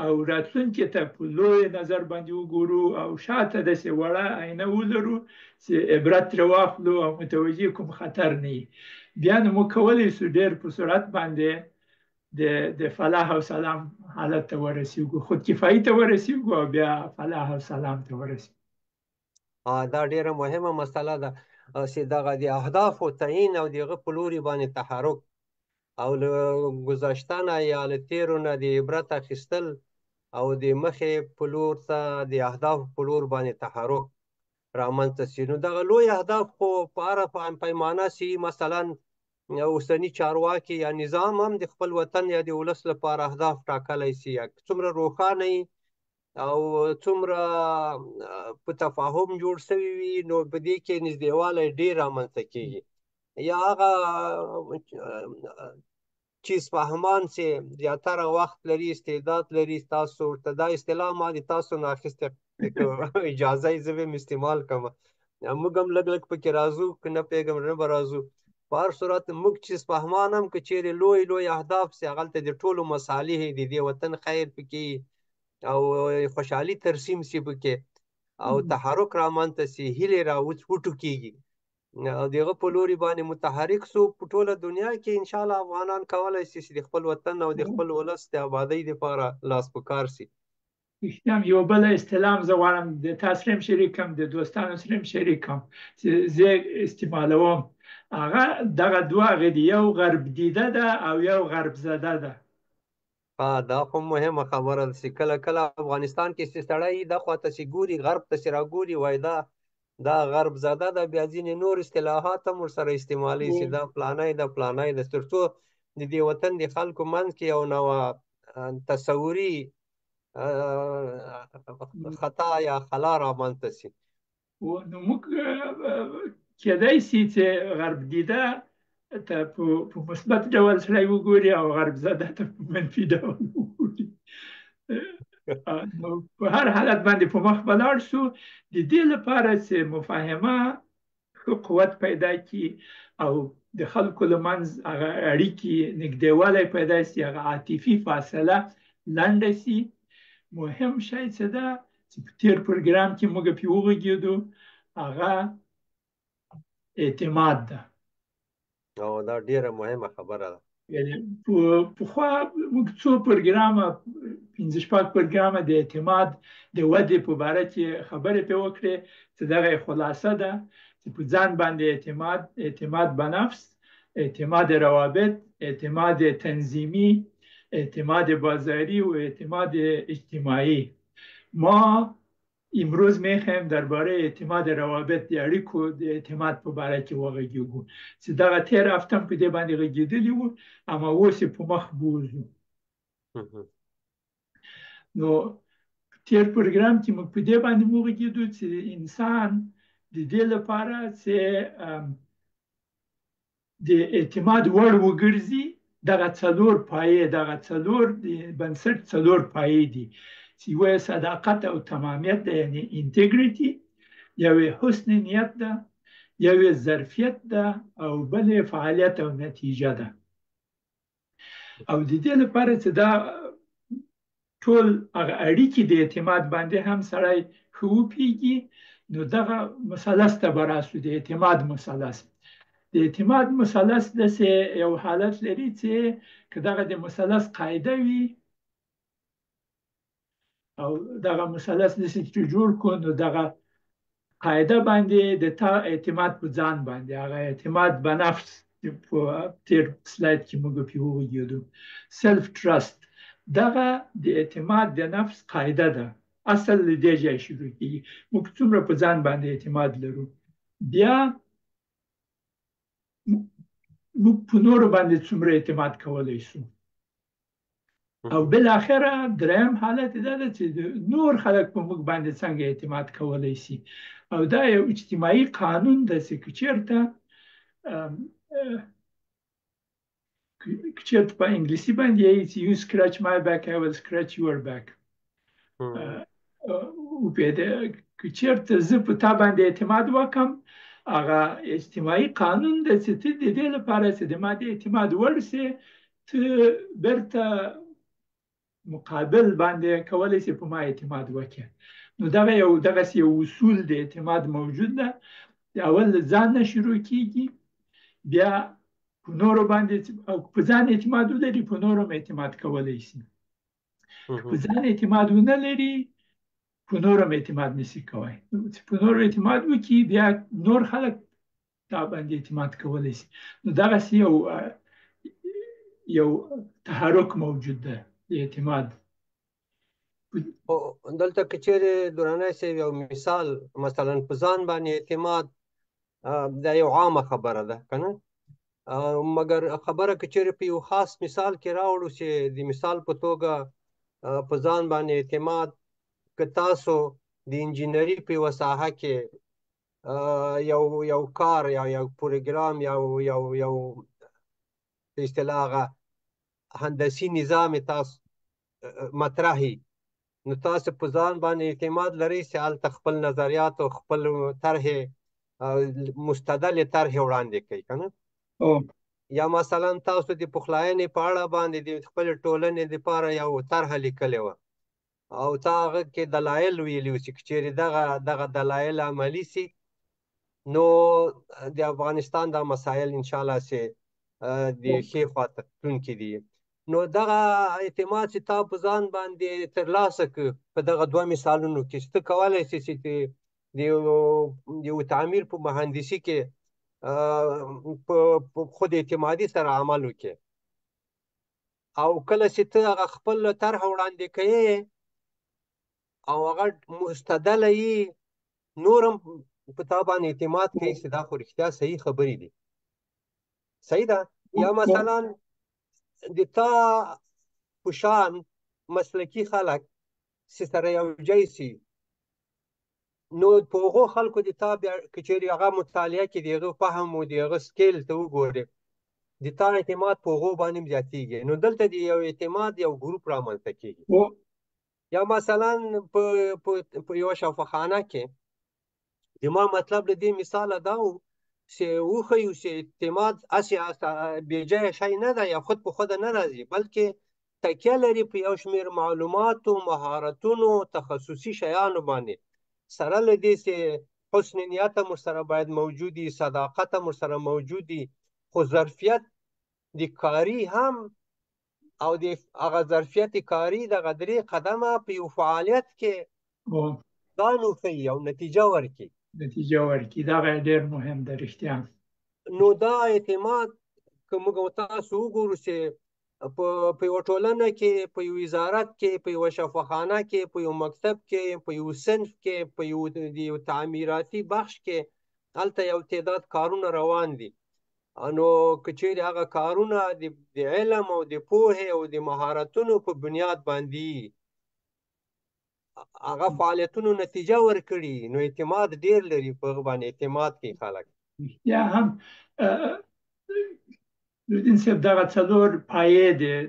Speaker 1: او راتلونکي ته په لوی نظر باندې وګورو او شاته داسې وړه آینه ولرو چې عبرت ترې واخلو او متوجه کوم خطر نه وي بیا نو موږ کولی شو ډېر په سرعت باندې د فلاح او سلام حالت ته ورسیږو خودکفایي ته ورسیږو او بیا فلاح او سلام ته ورسیږو
Speaker 2: دا ډیره مهمه مسله ده چې دغه د اهدافو تعیین او دغه په لوري باندې تحرک او له گذشته نه یا له تیرو نه د عبرت اخیستل او د مخې په لور ته د اهدافو په لور باندې تحرک رامنځته شي نو دغه لوی اهداف خو په هره پیمانه سي مثلا اوسني چارواکي یا نظام هم د خپل وطن یا د ولس لپاره اهداف ټاکلی سي څومره روښانه او څومره په تفاهم جوړ شوي وي نو په دې کې نږدېوالی ډېر رامنځته کېږي یا هغه چیز فهمان چې زیاتره وخت لري استعداد لري تاسو ورته دا اصطلاح ما د تاسو نه اخیستې اجازه یې زه به م استعمال کړم موږ هم لږ لږ پکې راځو که نه پوهېږم نه به راځو په هر صورت موږ چیز فهمان هم که چېرې لوی اهداف سي هغلته د ټولو مصالح د دې وطن خیر پکې او خوشحالي ترسیم سي پکې او تحرک رامنځته سي هیلې را وټوکېږي او دغه په لوري باندې متحرک سو په ټوله دنیا کې ان شاء الله افغانان کولای شي چې د خپل وطن او د خپل ولس د آبادۍ لپاره لاس په کار سي
Speaker 1: رښتیا یو بله اصطلاح هم زه غواړم د تا سره هم شریکم د دوستانو سره هم شریکم چې زه استعمالوم هغه دغه دوه هغې دي یو غرب دیده ده او یو غرب زده ده
Speaker 2: دا خو مهمه خبره ده چې کله کله افغانستان کې چې سړی دا خواته چې ګوري غرب ته چې راګوري وایي دا غرب زده ده بیا ځینې نور اصطلاحات هم ورسره استعمالي چې دا فلانی ده تر څو د دې وطن د خلکو منځ کې یو نوع تصوري خطا یا خلا رامنځته سي
Speaker 1: نو موږ کېدای سي چې غرب دیده ته په مثبت ډول سړی وګوري او غرب زده ته په منفي ډول وګوري نو په هر حالت باندې په مخ به لاړ شو د دې لپاره چې مفاهمه ښه قوت پیدا کړي او د خلکو له منځ هغه اړیکې نږدېوالی پیدا شي هغه عاطفي فاصله لنډه شي مهم شی څه ده چې په تېر پروګرام کې موږ پرې وغږېدو هغه اعتماد ده
Speaker 2: او دا ډیره مهمه خبره ده
Speaker 1: پخوا موږ څو پروګرامه 15 پروګرامه د اعتماد د ودې په باره کې خبرې پرې وکړې چې دغه خلاصه ده چې په ځان باندې اعتماد به نفس اعتماد روابط اعتماد تنظیمی اعتماد بازاری و اعتماد اجتماعی ما امروز میخوایم درباره اعتماد روابط د اړیکو د اعتماد په باره کې وغږیږو چې دغه تېر هفته هم په دې باندې غږېدلي وو اما اوس یې په مخ بوځو نو تېر پروګرام کې موږ په دې باندې وغږېدو چې انسان د دې لپاره چې د اعتماد وړ وګرځي دغه څلور پایې دغه څلور د بنسټ څلور پایې دي چې یو صداقت او تمامیت ده یعنی انټیګریټي یو حسن نیت ده یو ظرفیت ده او بل فعالیت او نتیجه ده او د دې لپاره چې دا ټول هغه اړیکې د اعتماد باندې هم سړی ښه وپوهېږي نو دغه مثلث ته به راسو د اعتماد مثلث د اعتماد مثلث داسې یو حالت لري چې که دغه د مثلث قاعده وي او دغه مثلث داسې چې جوړ کړو نو دغه قاعده باندې د تا اعتماد په ځان باندې هغه اعتماد به نفس په تیر سلاید کې موږ په وګورو سلف ترست دغه د اعتماد د نفس قاعده ده اصل له دې ځای شروع کیږي موږ څومره په ځان باندې اعتماد لرو بیا موږ په نورو باندې څومره اعتماد کولی شو او بل اخره دریم حالت دا ده چې نور خلک په موږ باندې څنګه اعتماد کولی شي او دا یو اجتماعي قانون ده چې که چېرته په انګلیسي باندې یې چې you scratch my back I will scratch your back که چېرته زه په تا باندې اعتماد وکم هغه اجتماعي قانون ده چې ته د دې لپاره چې د ما د اعتماد وړ سې ته بیرته مقابل باندې کولی شي په ما اعتماد وکړي نو دغسې یو اصول د اعتماد موجود ده اول له ځان نه شروع کیږي بیا په نورو باندې او په ځان اعتماد ولري په نورو هم اعتماد کولی شي په ځان اعتماد ونه لري په نورو هم اعتماد نشي کولی په نورو اعتماد وکړي بیا نور خلک تا باندې اعتماد کولی شي نو دغسې یو تحرک موجود ده د اعتماد
Speaker 2: دلته که چیرې درانی صاحب یو مثال مثلا په ځان باندې اعتماد دا یو عامه خبره ده که نه مګر خبره که چیرې په یو خاص مثال کې راوړو چې د مثال په توګه په ځان باندې اعتماد که تاسو د انجینري په یوه ساحه کې یو کار یا یو پروګرام یو په اصطلاح هغه هندسي نظام تاسو مطرحي نو تاسو په ځان باندې اعتماد لرئ چې هلته خپل نظریات او خپل طرحې مستدلې طرحې وړاندې کوي که نه یا مثلا تاسو د پخلاینې په اړه باندې د خپلې ټولنې دپاره یو طرحه لیکلې وه او تا هغه کې دلایل ویلي وو چې که چیرې دغه دلایل عملي سي نو د افغانستان دا مسایل انشاءالله چې د ښې خواته تلونکي دي نو دغه اعتماد چې تا په ځان باندې ترلاسه کړ په دغه دوه مثالونو کې چې ته کولی شې چې د یو تعمیر په مهندسي کې په خود اعتمادي سره عمل وکړي او کله چې ته هغه خپل طرحه وړاندې کوې او هغه مستدله یي نور هم په تا باندې اعتماد کوي چې دا خو رښتیا صحیح خبرې دي صحیح ده یا مثلا د تا په شان مسلکي خلک چې سره یو ځای سي نو په هغو خلکو د تا بیا که چیرې هغه مطالعه کې د هغه فهم او د هغه سکیل ته وګورې د تا اعتماد په هغو باندې زیاتېږي نو دلته د یو اعتماد یو ګروپ رامنځته کېږي یا مثلا په یوه شفاخانه کې زما مطلب له دې مثاله دا و چې وښیو چې اعتماد هسې بېځایه شی نه ده یا خود په خوده نه راځي بلکې تکیه لري په یو شمېر معلوماتو مهارتونو تخصصي شیانو باندې سره له دې چې حسن نیت هم ورسره باید موجود وي صداقت هم ورسره موجود وي خو ظرفیت د کاري هم او د هغه ظرفیت کاري دغه درې قدمه په یو فعالیت کې ځان وښیي او نتیجه ورکړي
Speaker 1: دا ډېر مهم ده رښتیا
Speaker 2: نو دا اعتماد که موږ تاسو وګورو چې په یوه ټولنه کې په یو وزارت کې په یوه شفاخانه کې په یو مکتب کې په یو صنف کې په یو تعمیراتي بخش کې هلته یو تعداد کارونه روان دي نو که چیرې هغه کارونه د علم او د پوهې او د مهارتونو په بنیاد باندې هغه فعالیتونو نتیجه ورکړي نو اعتماد ډیر لري په هغه باندې اعتماد کوي خلک
Speaker 1: یا هم نوردین صاحب دغه څلور پایې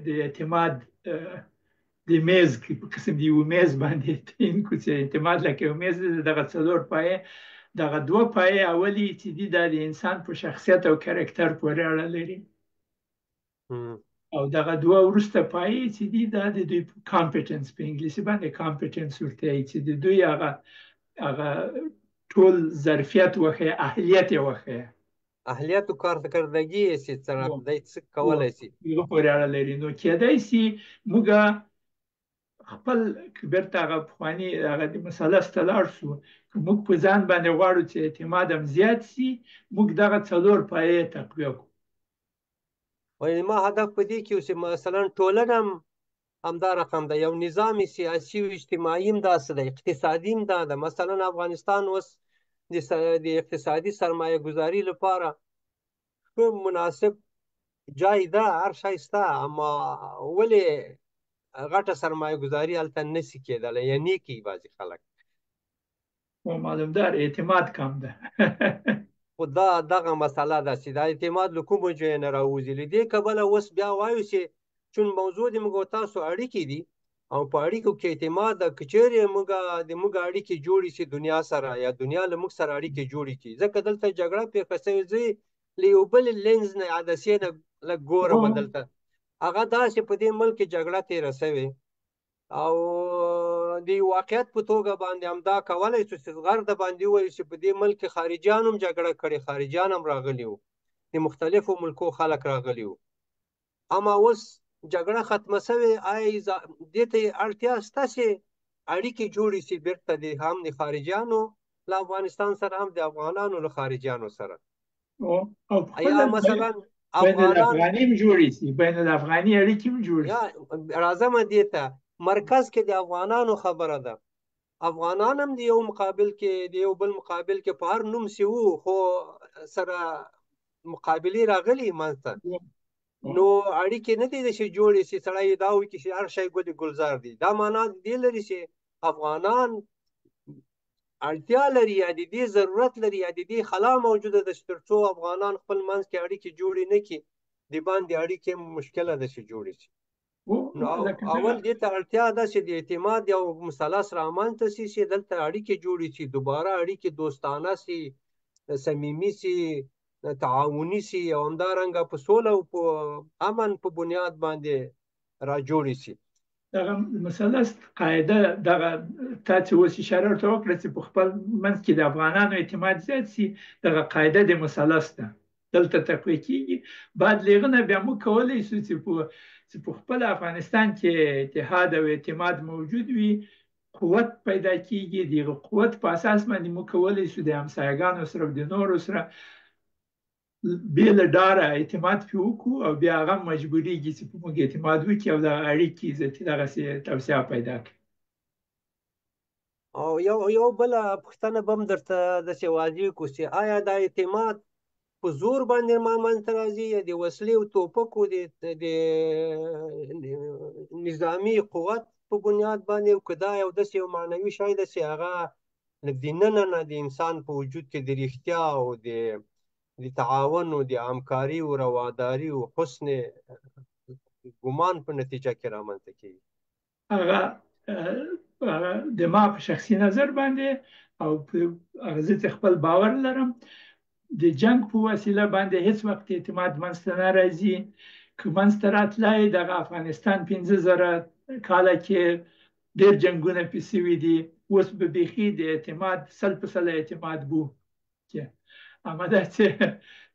Speaker 1: د اعتماد د میز په قسم د یو میز باندې تعین کړو چې اعتماد لکه یو میز دغه څلور پایې دغه دوه پایې اولي چې دي دا د انسان په شخصیت او کرکټر پورې اړه لري او دغه دوه وروسته پایې چې دي دا د دوی کامپیټنس په انګلیسي باندې کامپیټنس ورته وایي چې د دوی هغه ټول ظرفیت وښیي اهلیت یې وښیي
Speaker 2: اهلیت او کارکردګي یې چې څه کولی شي
Speaker 1: هغه پورې اړه لري نو کېدای شي موږ خپل بیرته هغه پخواني هغه د مثلث ته لاړ شو، که موږ په ځان باندې غواړو چې اعتماد هم زیات سي، موږ دغه څلور پایې تقویه کړو.
Speaker 2: وایي ما هدف په دې کې چې مثلا ټولنه همدا رقم ده، یو نظام سیاسي و اجتماعي هم داسې ده، اقتصادي هم دا ده. مثلا افغانستان اوس د اقتصادي سرمایه ګذاري لپاره ښه مناسب جای ده، هر شی شته، اما ولې غټه سرمایه ګذاري هلته نشي کېدلی یا نه کوي بعضې خلک؟
Speaker 1: و معلومدار اعتماد کم ده.
Speaker 2: خو دا دغه مسله ده چې دا اعتماد له کومو ځایو نه راوځي. له دې کبله اوس بیا وایو چې چون موضوع د موږ او تاسو اړیکې دي او په اړیکو کې اعتماد ده، که چیرې موږ اړیکې جوړې شي دنیا سره یا دنیا له موږ سره اړیکې جوړې کړي، ځکه دلته جګړه پېښه شوې، زه له یو بل لینز نه عدسیې نه لږ ګورم دلته. هغه داسې په دې ملک کې جګړه تېره شوې او د واقعیت په توګه باندې همدا کولای شو چې غر د باندې ووایو چې په دې ملک کې خارجیان هم جګړه کړې، خارجیان هم راغلي وو، د مختلفو ملکو خلک راغلي وو. اما اوس جګړه ختمه شوې، آیا دې ته اړتیا شته چې اړیکې جوړې شي بیرته هم د خارجیانو له افغانستان سره هم د افغانانو له خارجیانو سره؟
Speaker 1: او
Speaker 2: یا مثلا
Speaker 1: بین الافغاني هم جوړې شي، بین الافغاني اړیکې هم جوړې شي.
Speaker 2: راځم دې ته، مرکز کې د افغانانو خبره ده، افغانان هم د یو مقابل کې د یو بل مقابل کې په هر نوم سی وو، خو سره مقابلې راغلي منځته، نو اړیکې نه دي چې جوړې شي، سړی دا وایي چې هر شی ګل ګلزار دی. دا معنا دې لري چې افغانان اړتیا لري یا د دې ضرورت لري یا د دې خلا موجوده ده چې تر څو افغانان خپل منځ کې اړیکې جوړې نه کړي، د باندې اړیکې مشکله ده چې جوړې شي. نو اول دې ته اړتیا ده چې د اعتماد یو مثلث رامنځته شي چې دلته اړیکې جوړې شي، دوباره اړیکې دوستانه شي، صمیمي شي، تعاوني شي او همدارنګه په سوله او په امن په بنیاد باندې را جوړې شي.
Speaker 1: دغه مثلث قاعده دغه تا چې اوس اشاره ورته وکړه چې په خپل منځ کې د افغانانو اعتماد زیات شي، دغه قاعده د مثلث ده دلته تقویه کیږي. بعد له هغه نه بیا موږ کولی شو چې په خپل افغانستان کې اتحاد او اعتماد موجود وي، قوت پیدا کیږي. دغه قوت په اساس باندې موږ کولی شو د همسایګانو سره او د نورو سره بې له ډاره اعتماد پرې وکړو او بیا هغه مجبوریږي چې په موږ اعتماد وکړي او د اړیکې دغسې توسعه پیدا کړي.
Speaker 2: او یو بله پوښتنه به هم درته داسې واضح کړو چې آیا دا اعتماد په زور باندې منځته راځي یا د وسلې او توپکو د نظامي قوت په بنیاد باندې، او که دا یو داسې یو معنوي شی ده چې هغه له دننه نه د انسان په وجود کې د رښتیا او د تعاون او د همکاري او رواداري او حسن ګمان په نتیجه کې رامنځته کیږي؟
Speaker 1: هغه د ما په شخصي نظر باندې او هغه زه خپل باور لرم، د جنگ په وسیله باندې هیڅ وخت اعتماد منځته نه راځي. که منځته راتلای دغه افغانستان 15,000 کاله کې ډېر جنگونه پې سوي دي، اوس به بیخي د اعتماد 100% اعتماد بو کې، اما دا چې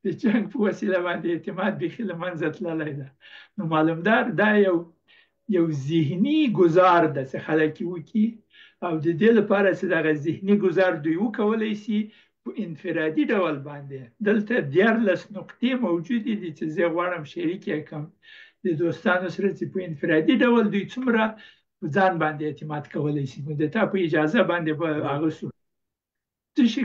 Speaker 1: د جنگ په وسیله باندې اعتماد بیخي له منځه تللی ده. نو معلومدار دا یو ذهني ګزار ده چې خلک وکړي او د دې لپاره چې دغه ذهني ګزار دوی وکولی شي په انفرادي ډول باندې. دلته 14 نقطې موجودې دي چې زه غواړم شریک یې کړم د دوستانو سره چې په انفرادي ډول دوی څومره په ځان باندې اعتماد کولی شي. نو د تا په اجازه باندې به هغه څه شي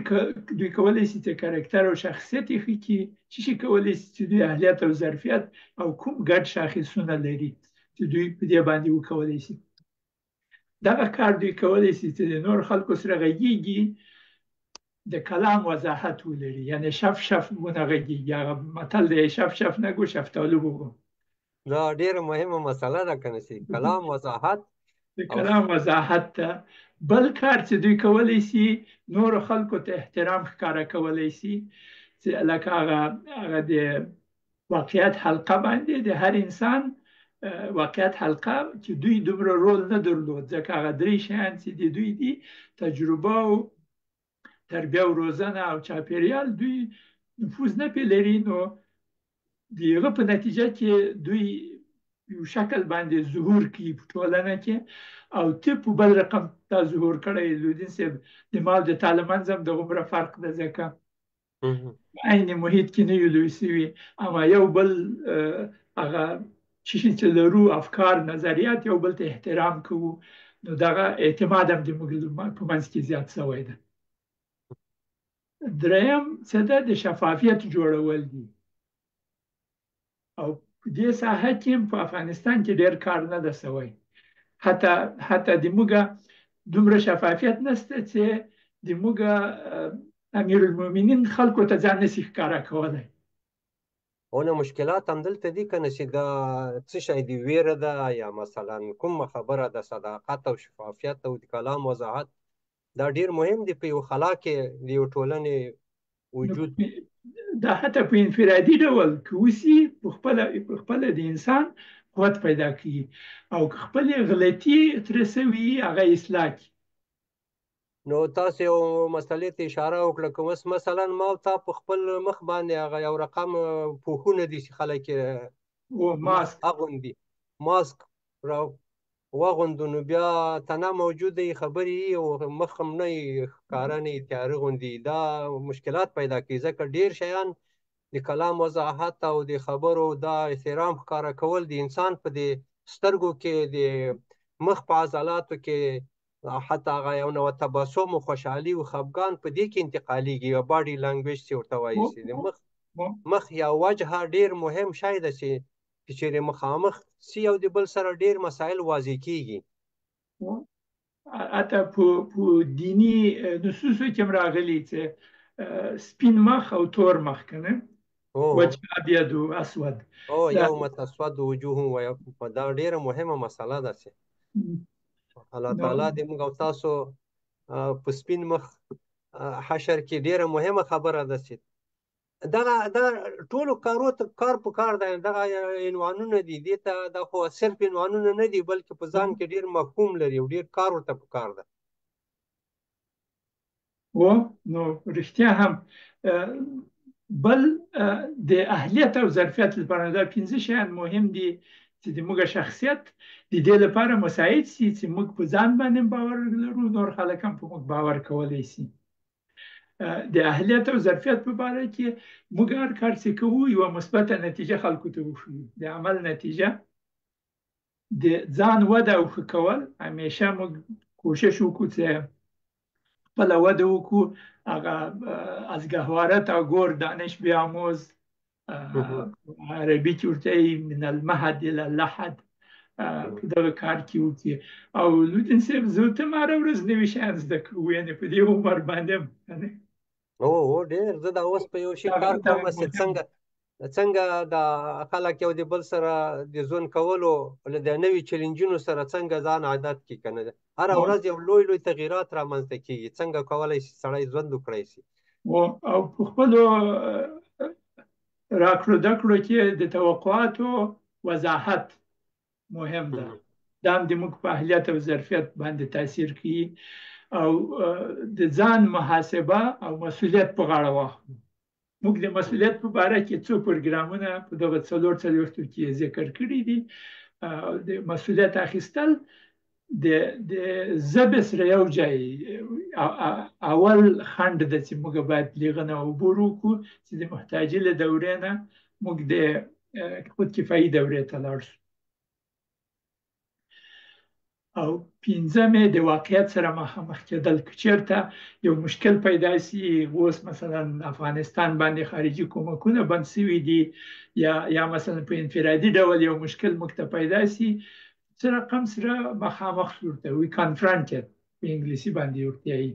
Speaker 1: دوی کولی شي چې کرکټر او شخصیت یې ښه کړي، څه شي کولی شي چې دوی اهلیت او ظرفیت او کوم ګډ شاخصونه لري چې دوی په دې باندې وکولی شي. دغه کار دوی کولی شي چې د نور خلکو سره غږیږي، د کلام وضاحت ولري، یعنی شف شف ونه غږیږي. هغه متل دی شف شف نگو شفتالو بگو.
Speaker 2: دا ډیره مهمه مسله ده کنه چې کلام وضاحت،
Speaker 1: د کلام وضاحت ته. بل کار چې دوی کولی شي نور خلکو ته احترام ښکاره کولی شي، چې لکه هغه د واقعیت حلقه باندې د هر انسان واقعیت حلقه چې دوی دومره رول نه درلود، ځکه هغه 3 شیان چې د دوی دي تجربه او تربیه او روزنه او چاپیریال، دوی نفوذ نه پې لري. نو د هغه په نتیجه کې دوی یو شکل باندې ظهور کوي په ټولنه کې او ته په بل رقم دا ظهور کړی لودین صاحب د ما او د تا له منځه هم دغومره فرق ده ځکه عین محیط کې نه یو لوی سوي اما یو بل هغه چې لرو افکار نظریات یو بل ته احترام کوو نو دغه اعتماد هم د موږ په منځ کې زیات شوی ده. دریم څه ده د شفافیت جوړول دي او په دې ساحه کې په افغانستان کې ډېر کار نه ده شوی حتی د موږ دومره شفافیت نشته چې د موږ امیرالمؤمنین خلکو ته ځان نشي ښکاره کولی.
Speaker 2: اونه مشکلات همدلته دي که نه چې دا څه شی دی ویره ده یا مثلا کومه خبره ده صداقت او شفافیت او د کلام وضاحت دا ډیر مهم دی په یو خلا کې د یو ټولنې وجود
Speaker 1: دا حتی په انفرادي ډول که وسي په خپله د انسان قوت پیدا کوي او که خپلې غلطي ترې سوي هغه اصلاح کړي.
Speaker 2: نو تاسو یو مسلې ته اشاره وکړه که اوس مثلا ما او تا په خپل مخ باندې هغه یو رقم پوښونه دي چې خلک اغوندي ماسک را واغوندو نو بیا تنه موجوده خبرې او مخ هم نه ښکاره نه تیاره غوندي دا مشکلات پیدا کوي ځکه ډیر شیان د کلام وضاحت او د خبرو دا احترام ښکاره کول د انسان په د سترګو کې د مخ په عضلاتو کې حتی هغه یو نوع تبسم او خوشحالي او خفګان په دې کې انتقالیږي یا باډي لانګویج چې ورته وایي چې د مخ یا وجهه ډیر مهم شی ده چې چیرې مخامخ سي او د بل سره ډیر مسایل واضح کیږي.
Speaker 1: حتی په دینی نصوصو کې هم راغلي چې سپین مخ او تور مخ کنه وجه ابيض او اسود
Speaker 2: یوم تسود وجوه دا ډیره مهمه مسله ده چې الله تعالی دې موږ او تاسو په سپین مخ حشر کې ډیره مهمه خبره ده چې دا ټولو کار په کار دی دغه عنوانونه دي دې ته دا خو صرف عنوانونه نه دي بلکې په ځان کې ډیر مفهوم لري او ډیر کار ورته په کار ده.
Speaker 1: نو رښتیا هم بل د اهلیت او ظرفیت لپاره دا 5 شیان مهم دي چې د موږ شخصیت د دې لپاره مساعد شي چې موږ په ځان باندې باور لرو نور خلک هم په موږ باور کولی شي. د اهلیت او ظرفیت په باره کې موږ هر کار چې کوو یوه مثبته نتیجه خلکو ته وښیو. د عمل نتیجه د ځان وده او ښه کول همیشه موږ کوشش وکړو چې خپله وده وکړو هغه از گهواره تا گور دانش بیاموز عربي کې ورته من المهد الى اللحد په دغه کار کې وکړي او لودین صاحب زه ته هم هره ورځ نوي شیان زده کوو یعنې په دې عمر باندې هم
Speaker 2: ډېر زه دا اوس په یو شي کار کوم چې څنګه د خلک یو د بل سره د ژوند کولو له د نوي چیلنجونو سره څنګه ځان عادت کړي که نه هره ورځ یو لوی تغیرات رامنځته کېږي څنګه کولی شي سړی ژوند وکړی شي
Speaker 1: او په خپلو راکړو دکړو کې د توقعاتو وضاحت مهم ده دا هم د موږ په اهلیت او ظرفیت باندې تاثیر کوي او د ځان محاسبه او مسؤلیت په غاړه واخلو. موږ د مسؤلیت په باره کې څو پروګرامونه په دغه څلورو کې ذکر کړي دي. د مسؤلیت اخیستل د ژبې سره یو ځای اول خنډ ده چې موږ باید لیغه نه عبور وکړو چې د محتاجۍ له دورې نه موږ د خودکفایي دورې ته لاړ شو. او پنځم د واقعیت سره مخامخ کېدل که چېرته یو مشکل پیدا شي اوس مثلا افغانستان باندې خارجي کومکونه بند شوي دي یا مثلا په انفرادي ډول یو مشکل موږ ته پیدا شي څه رقم سره مخامخ شو ورته وي confronted په انګلیسي باندې ورته وایي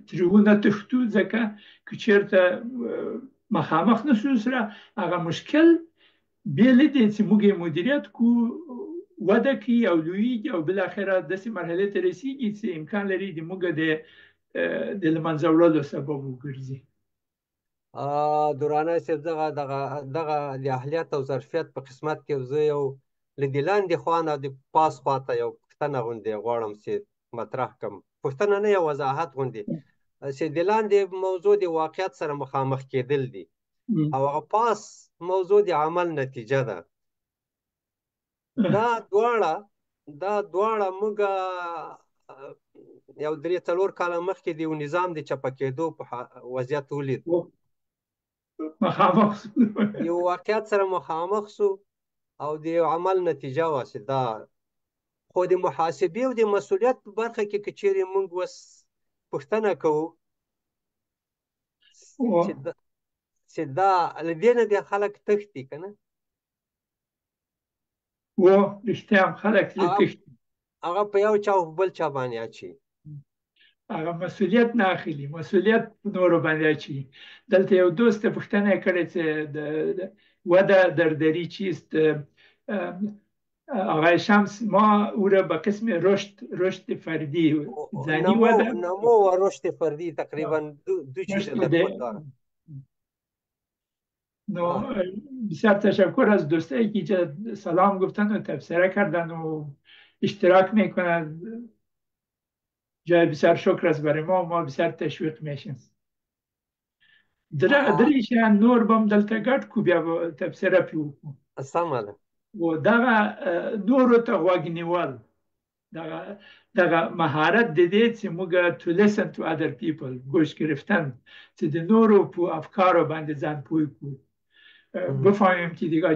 Speaker 1: ترې ونه تښتو ځکه که چېرته مخامخ نشو سره هغه مشکل بېل دی چې موږ یې مدیریت کړو وده کوي او لویږي او بالاخره داسې مرحلې ته رسیږي چې امکان لري د موږ د له منځه وړلو سبب وګرځي.
Speaker 2: درانه صاحب دغه د اهلیت او ظرفیت په قسمت کې زه یو له د لاندې خوا نه د پاس خوا ته یو پوښتنه غوندې غواړم چې مطرح کړم. پوښتنه نه یو وضاحت غوندې چې د لاندې موضوع د واقعیت سره مخامخ کېدل دي او هغه پاس موضوع د عمل نتیجه ده. دا دواړه دا دواړه موږ یو 3-4 کاله مخکې د یو نظام د چپه کېدو په وضعیت ولید.
Speaker 1: مخامخ
Speaker 2: یو واقعیت سره مخامخ سو او د یو عمل نتیجه واسه دا. خو د محاسبې او د مسؤلیت په برخه کې که چیرې موږ اوس پوښتنه کوو چې دا له دې نه د خلک تښتي که نه،
Speaker 1: رښتیا هم خلک تښتي،
Speaker 2: هغه په یو چا او بل چا باندې اچي،
Speaker 1: هغه مسؤلیت نه اخلي، مسؤلیت په نورو باندې اچي. دلته یو دوست پوښتنه کړې چې وده در دری چیست؟ آقای شمس، ما او را به قسم رشد فردی زنی وده
Speaker 2: نمو و رشد فردی تقریبا دو چیز در خود داره.
Speaker 1: بسیار تشکر از دوستایی که سلام گفتن و تبصره کردن و اشتراک میکنن. جای بسیار شکر است برای ما بسیار تشویق میشیم. دریشان نور بام دلته ګډ کو بیا تبصره پیو
Speaker 2: سمه ده.
Speaker 1: و دغه نورو ته غوږ نیول، دغه مهارت د دې چې موږ to listen to other people، گوش گرفتن چې د نورو په افکارو باندې ځان پوی کو، بفهمیم که دیگه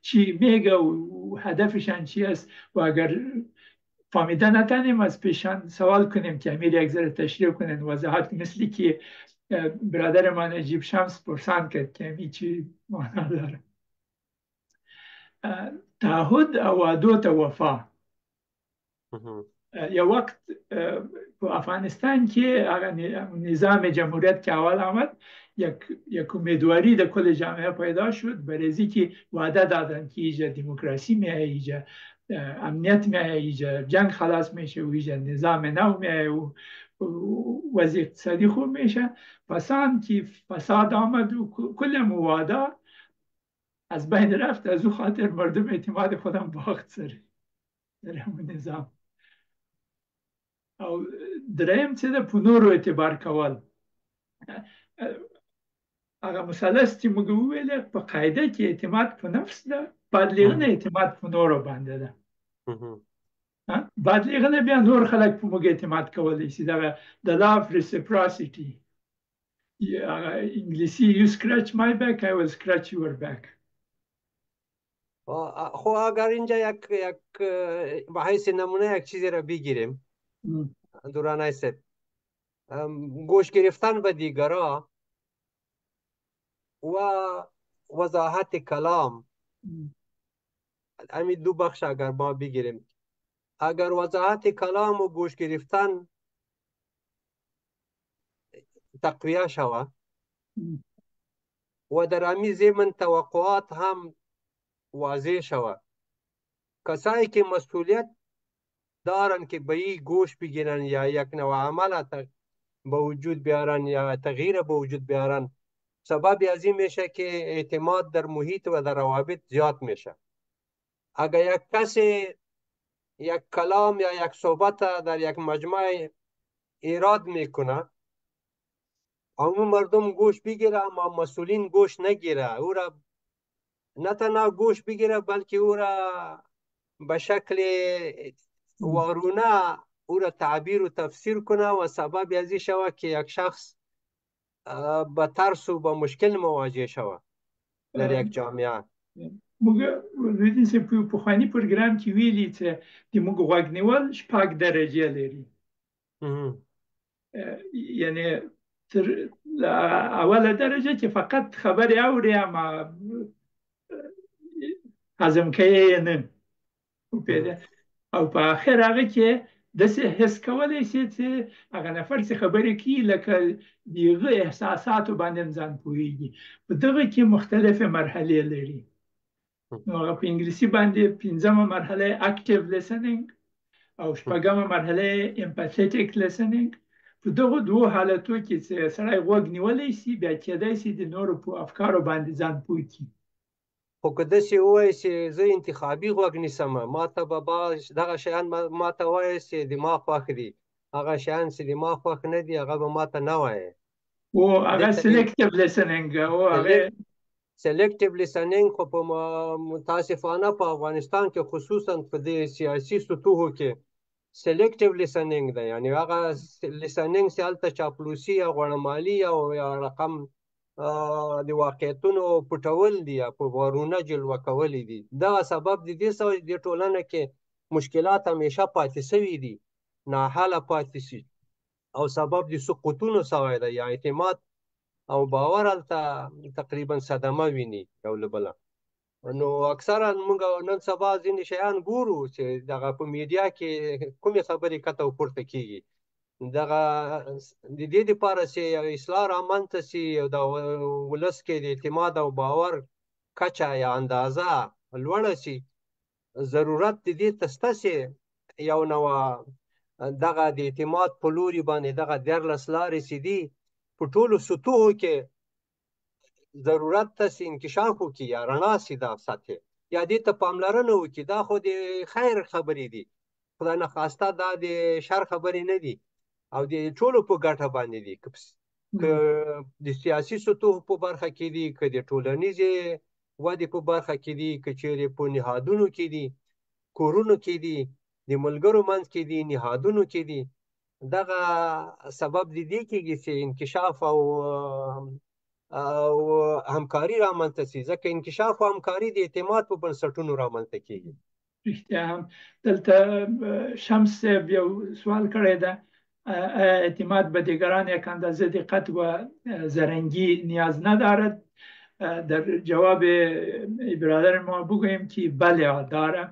Speaker 1: چی میگه و هدفشان چی است و اگر فهمیده نتانیم از پیشان سوال کنیم که امیر یک ذره تشریح کنن وضاحت، مثلی که برادر من نجیب شمس پرسان کرد که امی چی معنا داره. تعهد او وعدو ته وفا. یو وقت په افغانستان کې هغه نظام جمهوریت که اول آمد، یک امیدواری در کل جامعه پیدا شد برای که وعده دادن که اینجا دموکراسی میه، اینجا امنیت میه، اینجا جنگ خلاص میشه و اینجا نظام نو میه و وضع اقتصادی خوب میشه. پسان که فساد آمد و کل وعده از بین رفت، از او خاطر مردم اعتماد خودم باخت سر همون نظام. او دریم چې د په نورو اعتبار کول، هغه مثلث چې موږ وویل په قاعده کې اعتماد په نفس ده، بعد لیغنه اعتماد په نورو باندې ده. بعد لیغنه بیا نور خلک په موږ اعتماد کولی شي. دغه د law of reciprocity، انگلیسی you scratch my back I will scratch your back.
Speaker 2: خب اگر اینجا یک به حیث نمونه یک چیزی را بگیریم دورانه است، گوش گرفتن به دیگران و وضاحت کلام، همین دو بخش اگر ما بگیریم، اگر وضاحت کلام و گوش گرفتن تقویه شوه و در همین ضمن توقعات هم واضح شوه، کسایی که مسئولیت دارن که به این گوش بگیرن یا یک نوع عمل به وجود بیارن یا تغییر به وجود بیارن، سبب از این میشه که اعتماد در محیط و در روابط زیاد میشه. اگر یک کسی یک کلام یا یک صحبت در یک مجمع ایراد میکنه، عموم مردم گوش بگیره اما مسئولین گوش نگیره، او را نه تنها گوش بگیره بلکه او را به شکل وارونه او را تعبیر و تفسیر کنه و سبب از این شوه که یک شخص به ترس و به مشکل مواجه شوه در یک جامعه.
Speaker 1: موږ د دې په پخواني پروګرام کې ویلي چې د موږ غوږ نیول شپږ درجې لري. یعنی تر اوله درجه که فقط خبری اوري اما هضم کوي نه، او په اخر هغه کې داسې حس کولی شي چې هغه نفر چې خبرې کوي لکه د هغه احساساتو باندې ځان پوهېږي. په دغه کې مختلفې مرحلې لري. نو هغه په انګلیسي باندې 5مه مرحله اکټیو لیسنینګ او 6مه مرحله امپاتیټیک لیسنینګ. په دغه دوه حالتو کې چې سړی غوږ نیولی شي، بیا کېدای شي د نورو په افکارو باندې ځان پوه کړي.
Speaker 2: خو که داسې ووایي چې زه انتخابي غوږ نیسم، ما ته به دغه شیان ما ته وایي چې د ما خوښ دي، هغه شیان چې د ما خوښ نه دي هغه به ما ته نه وایي.
Speaker 1: او هغه سلیکټیو لیسنینګ او هغه
Speaker 2: سلیکټیو لیسنینګ خو په متاسفانه په افغانستان کې خصوصا په دې سیاسي سطوحو کې سلیکټیو لیسنینګ ده، یعنی هغه لیسنینګ چې هلته چاپلوسي یا غوړمالي او یا رقم د واقعیتونو پټول دي یا په وارونه جلوه کولې دي. دغه سبب د دې سوی د ټولنه کې مشکلات همیشه پاتې سوي دي، ناحاله پاتې شي او سبب د سقوطونو سوی ده، یا اعتماد او باور هلته تقریبا صدمه ویني یو له بله. نو اکثرا موږ نن سبا ځینې شیان ګورو چې دغه په میډیا کې کومې خبرې کته او پورته کیږي. دغه د دې لپاره چې اصلاح رامنځته شي او د ولس کې د اعتماد او باور کچه یا اندازه لوړه شي، ضرورت د دې ته شته چې یو نوع دغه د اعتماد په لوري باندې دغه 14 لارې چې دي په ټولو سطوحو کې ضرورت ته چې انکشاف وکړي یا رڼا شي دا سطحې، یا دې ته پاملرنه وکړي. دا خو د خیر خبرې دي، خدای نخواسته دا د شر خبرې نه دي او د ټولو په ګټه باندې دي، که د سیاسي سطوحو په برخه کې دي، که د ټولنیزې ودې په برخه کې دي، که چیرې په نهادونو کې دي، کورونو کې دي، د ملګرو منځ کې دي، نهادونو کې دي. دغه سبب د دې کېږي چې انکشاف او همکاري رامنځته شي، ځکه انکشاف او همکاري د اعتماد په بنسټونو رامنځته کېږي.
Speaker 1: رښتیا هم دلته شمس یو سوال کړی ده، اعتماد به دیگران یک اندازه دقت و زرنگی نیاز ندارد. در جواب برادر ما بگوییم که بله داره،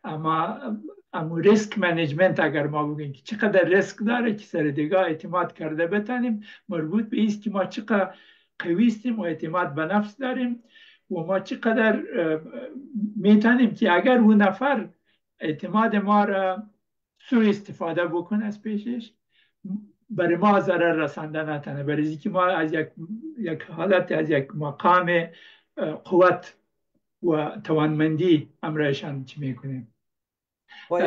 Speaker 1: اما ریسک منیجمنت اگر ما بگوییم که چقدر ریسک داره که سر دیگاه اعتماد کرده بتانیم، مربوط به است که ما چقدر قویستیم و اعتماد به نفس داریم و ما چقدر میتونیم که اگر اون نفر اعتماد ما را سوء استفاده بکنه از پیشش، برای ما ضرر رسانده نتونه، برای که ما از یک حالت، از یک مقام قوت و توانمندی امرایشان چی میکنیم.
Speaker 2: و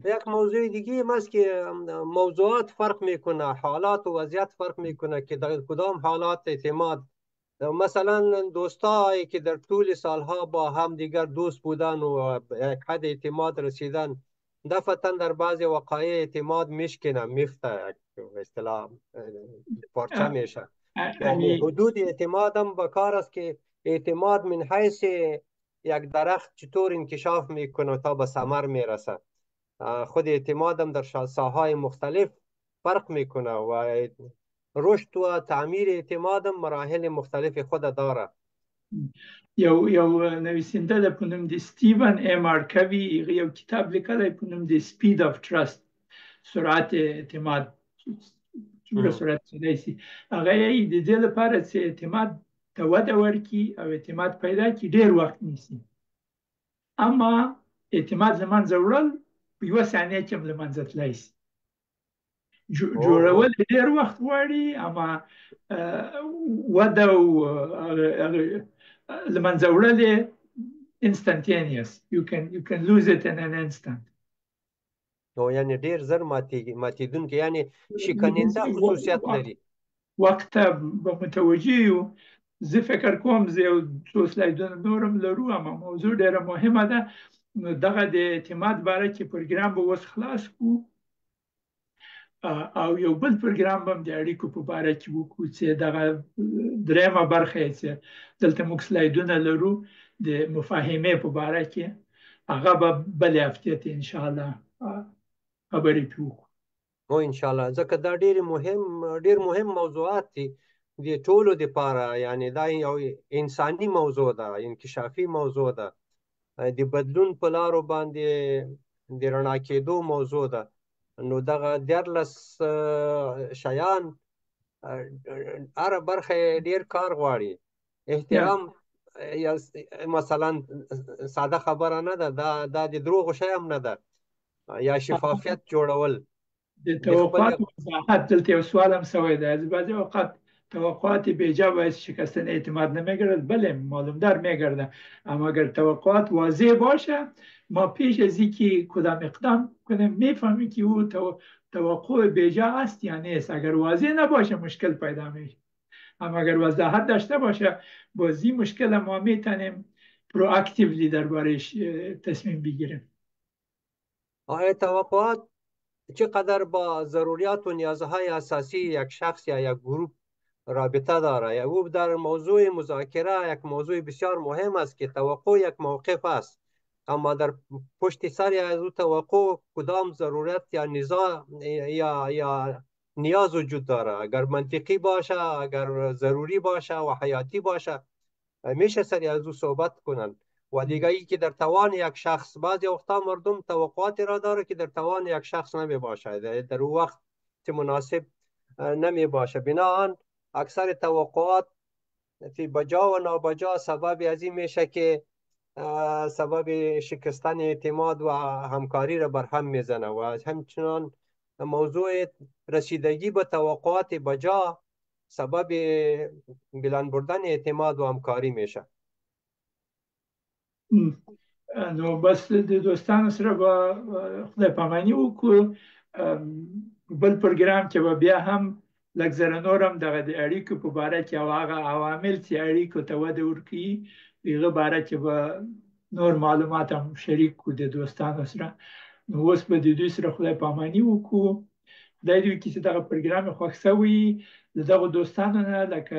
Speaker 2: یک موضوع دیگه هم است که موضوعات فرق میکنه، حالات و وضعیت فرق میکنه که در کدام حالات اعتماد، مثلا دوستایی که در طول سالها با هم دیگر دوست بودن و یک حد اعتماد رسیدن، دفعتا در بعضی وقایع اعتماد میشکنه، میفته، اصطلاح پارچه میشه. یعنی حدود اعتماد هم به کار است که اعتماد من حیث یک درخت چطور انکشاف میکنه تا به ثمر میرسه، خود اعتماد هم در ساحهای مختلف فرق میکنه و رشد و تعمیر اعتماد هم مراحل مختلف خود داره.
Speaker 1: یو نویسنده ده په نوم د سټیون ام آرکوي، یو کتاب لیکلی په نوم د سپید اف ترست، سرعت اعتماد، څومره سرعت کیدای شي. هغه یې د دې لپاره چې اعتماد ته وده ورکړي او اعتماد پیدا کړي ډېر وخت نیسي، اما اعتماد له منځه وړل په یوه ثانیه کې هم له منځه تللی شي. جوړول ډېر وخت غواړي، اما وده او له منځه وړل یې instantaneous. You can lose it in an instant.
Speaker 2: نو یعنی ډېر زر ماتېدونکی، یعنی شکننده خصوصیت لري.
Speaker 1: وخت به متوجه یو. زه فکر کوم زه یو څو سلایډونه نور هم لرو، اما موضوع ډېره مهمه ده. دغه د اعتماد باره کې پروګرام به اوس خلاص کړو او یو بل پروګرام به هم د اړیکو په باره کې وکړو چې دغه درېیمه برخه یې چې دلته موږ سلایډونه لرو د مفاهمې په باره کې، هغه به بلې هفتې ته انشاءالله خبرې پرې وکړو.
Speaker 2: او انشاءالله، ځکه دا ډېر مهم موضوعات دي د ټولو دپاره. یعنی دا یو انساني موضوع ده، انکشافي موضوع ده، د بدلون په لارو باندې د رڼا کېدو موضوع ده. نو دغه 14 شیان هره برخه ډېر کار غواړي. احترام مثلا ساده خبره نه ده، دا د دروغو شی هم نه ده. یا شفافیت جوړول،
Speaker 1: د توقعات وضاحت. دلته یو سوال هم شوی دی، از بعضی اوقات توقعات بیجا باعث شکستن اعتماد نمیگردد. بله معلومدار میگرده، اما اگر توقعات واضح باشه، ما پیش از اینکه کدام اقدام کنیم میفهمیم که او توقع بیجا است یا نیست. اگر واضح نباشه مشکل پیدا میشه. هم اگر وضاحت داشته باشه باز این مشکل ما میتونیم پرواکتیولی دربارش تصمیم بگیریم.
Speaker 2: آیا توقعات چقدر با ضروریات و نیازهای اساسی یک شخص یا یک گروه رابطه داره؟ یا او در موضوع مذاکره یک موضوع بسیار مهم است که توقع یک موقف است، اما در پشت سر از او توقع کدام ضرورت یا نزاع یا نیاز وجود داره؟ اگر منطقی باشه، اگر ضروری باشه و حیاتی باشه، میشه سری از او صحبت کنن. و دیگه ای که در توان یک شخص، بعضی وقتا مردم توقعاتی را داره که در توان یک شخص نمی باشه، در او وقت مناسب نمی باشه. بناهن اکثر توقعات فی بجا و نابجا سبب از این میشه که سبب شکستن اعتماد و همکاری را بر هم میزنه و همچنان موضوع رسیدگی به توقعات بجا سبب بلند بردن اعتماد و همکاری میشه.
Speaker 1: نو بس د دوستانو سره به خدای پاماني وکړو. بل پروګرام کې به بیا هم لږ زره نور هم دغه د اړیکو په باره کې او هغه عوامل چې اړیکو ته وده ورکوي هغه باره کې به نور معلومات هم شریک کړو د دوستانو سره. نو اوس به د دوی سره خدای پاماني وکړو. خدای دې وکړي چې دغه پروګرام یې خوښ شوی د دغو دوستانو نه لکه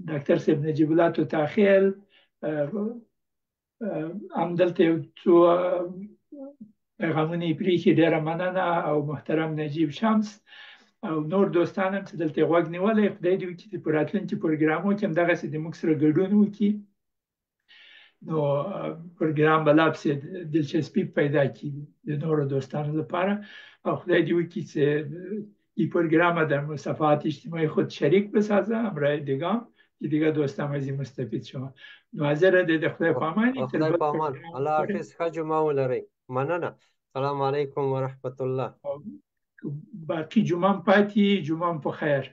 Speaker 1: ډاکټر صاحب نجیب الله توتاخیل، همدلته یو څو پیغامونه یې پرېښي، ډېره مننه، او محترم نجیب شمس او نور دوستان هم چې دلته غوږ نیولی. خدای دې وکړي چې په راتلونکي پروګرامو کې هم دغسې د موږ سره ګډون وکړي، نو پروګرام به لا پسې دلچسپي پیدا کړي د نورو دوستانو لپاره. او خدای دې وکړي چې این پروگرام در صفحات اجتماعی خود شریک بسازه همراه دیگان که دیگه دوستم از این مستفید شما. ناظر ده خدای پامانی.
Speaker 2: خدای پامان. الله حافظ. ښه جمعه ولرئ. مننه. السلام علیکم و رحمت الله.
Speaker 1: باقی جمعه پاتی، جمعه په خیر.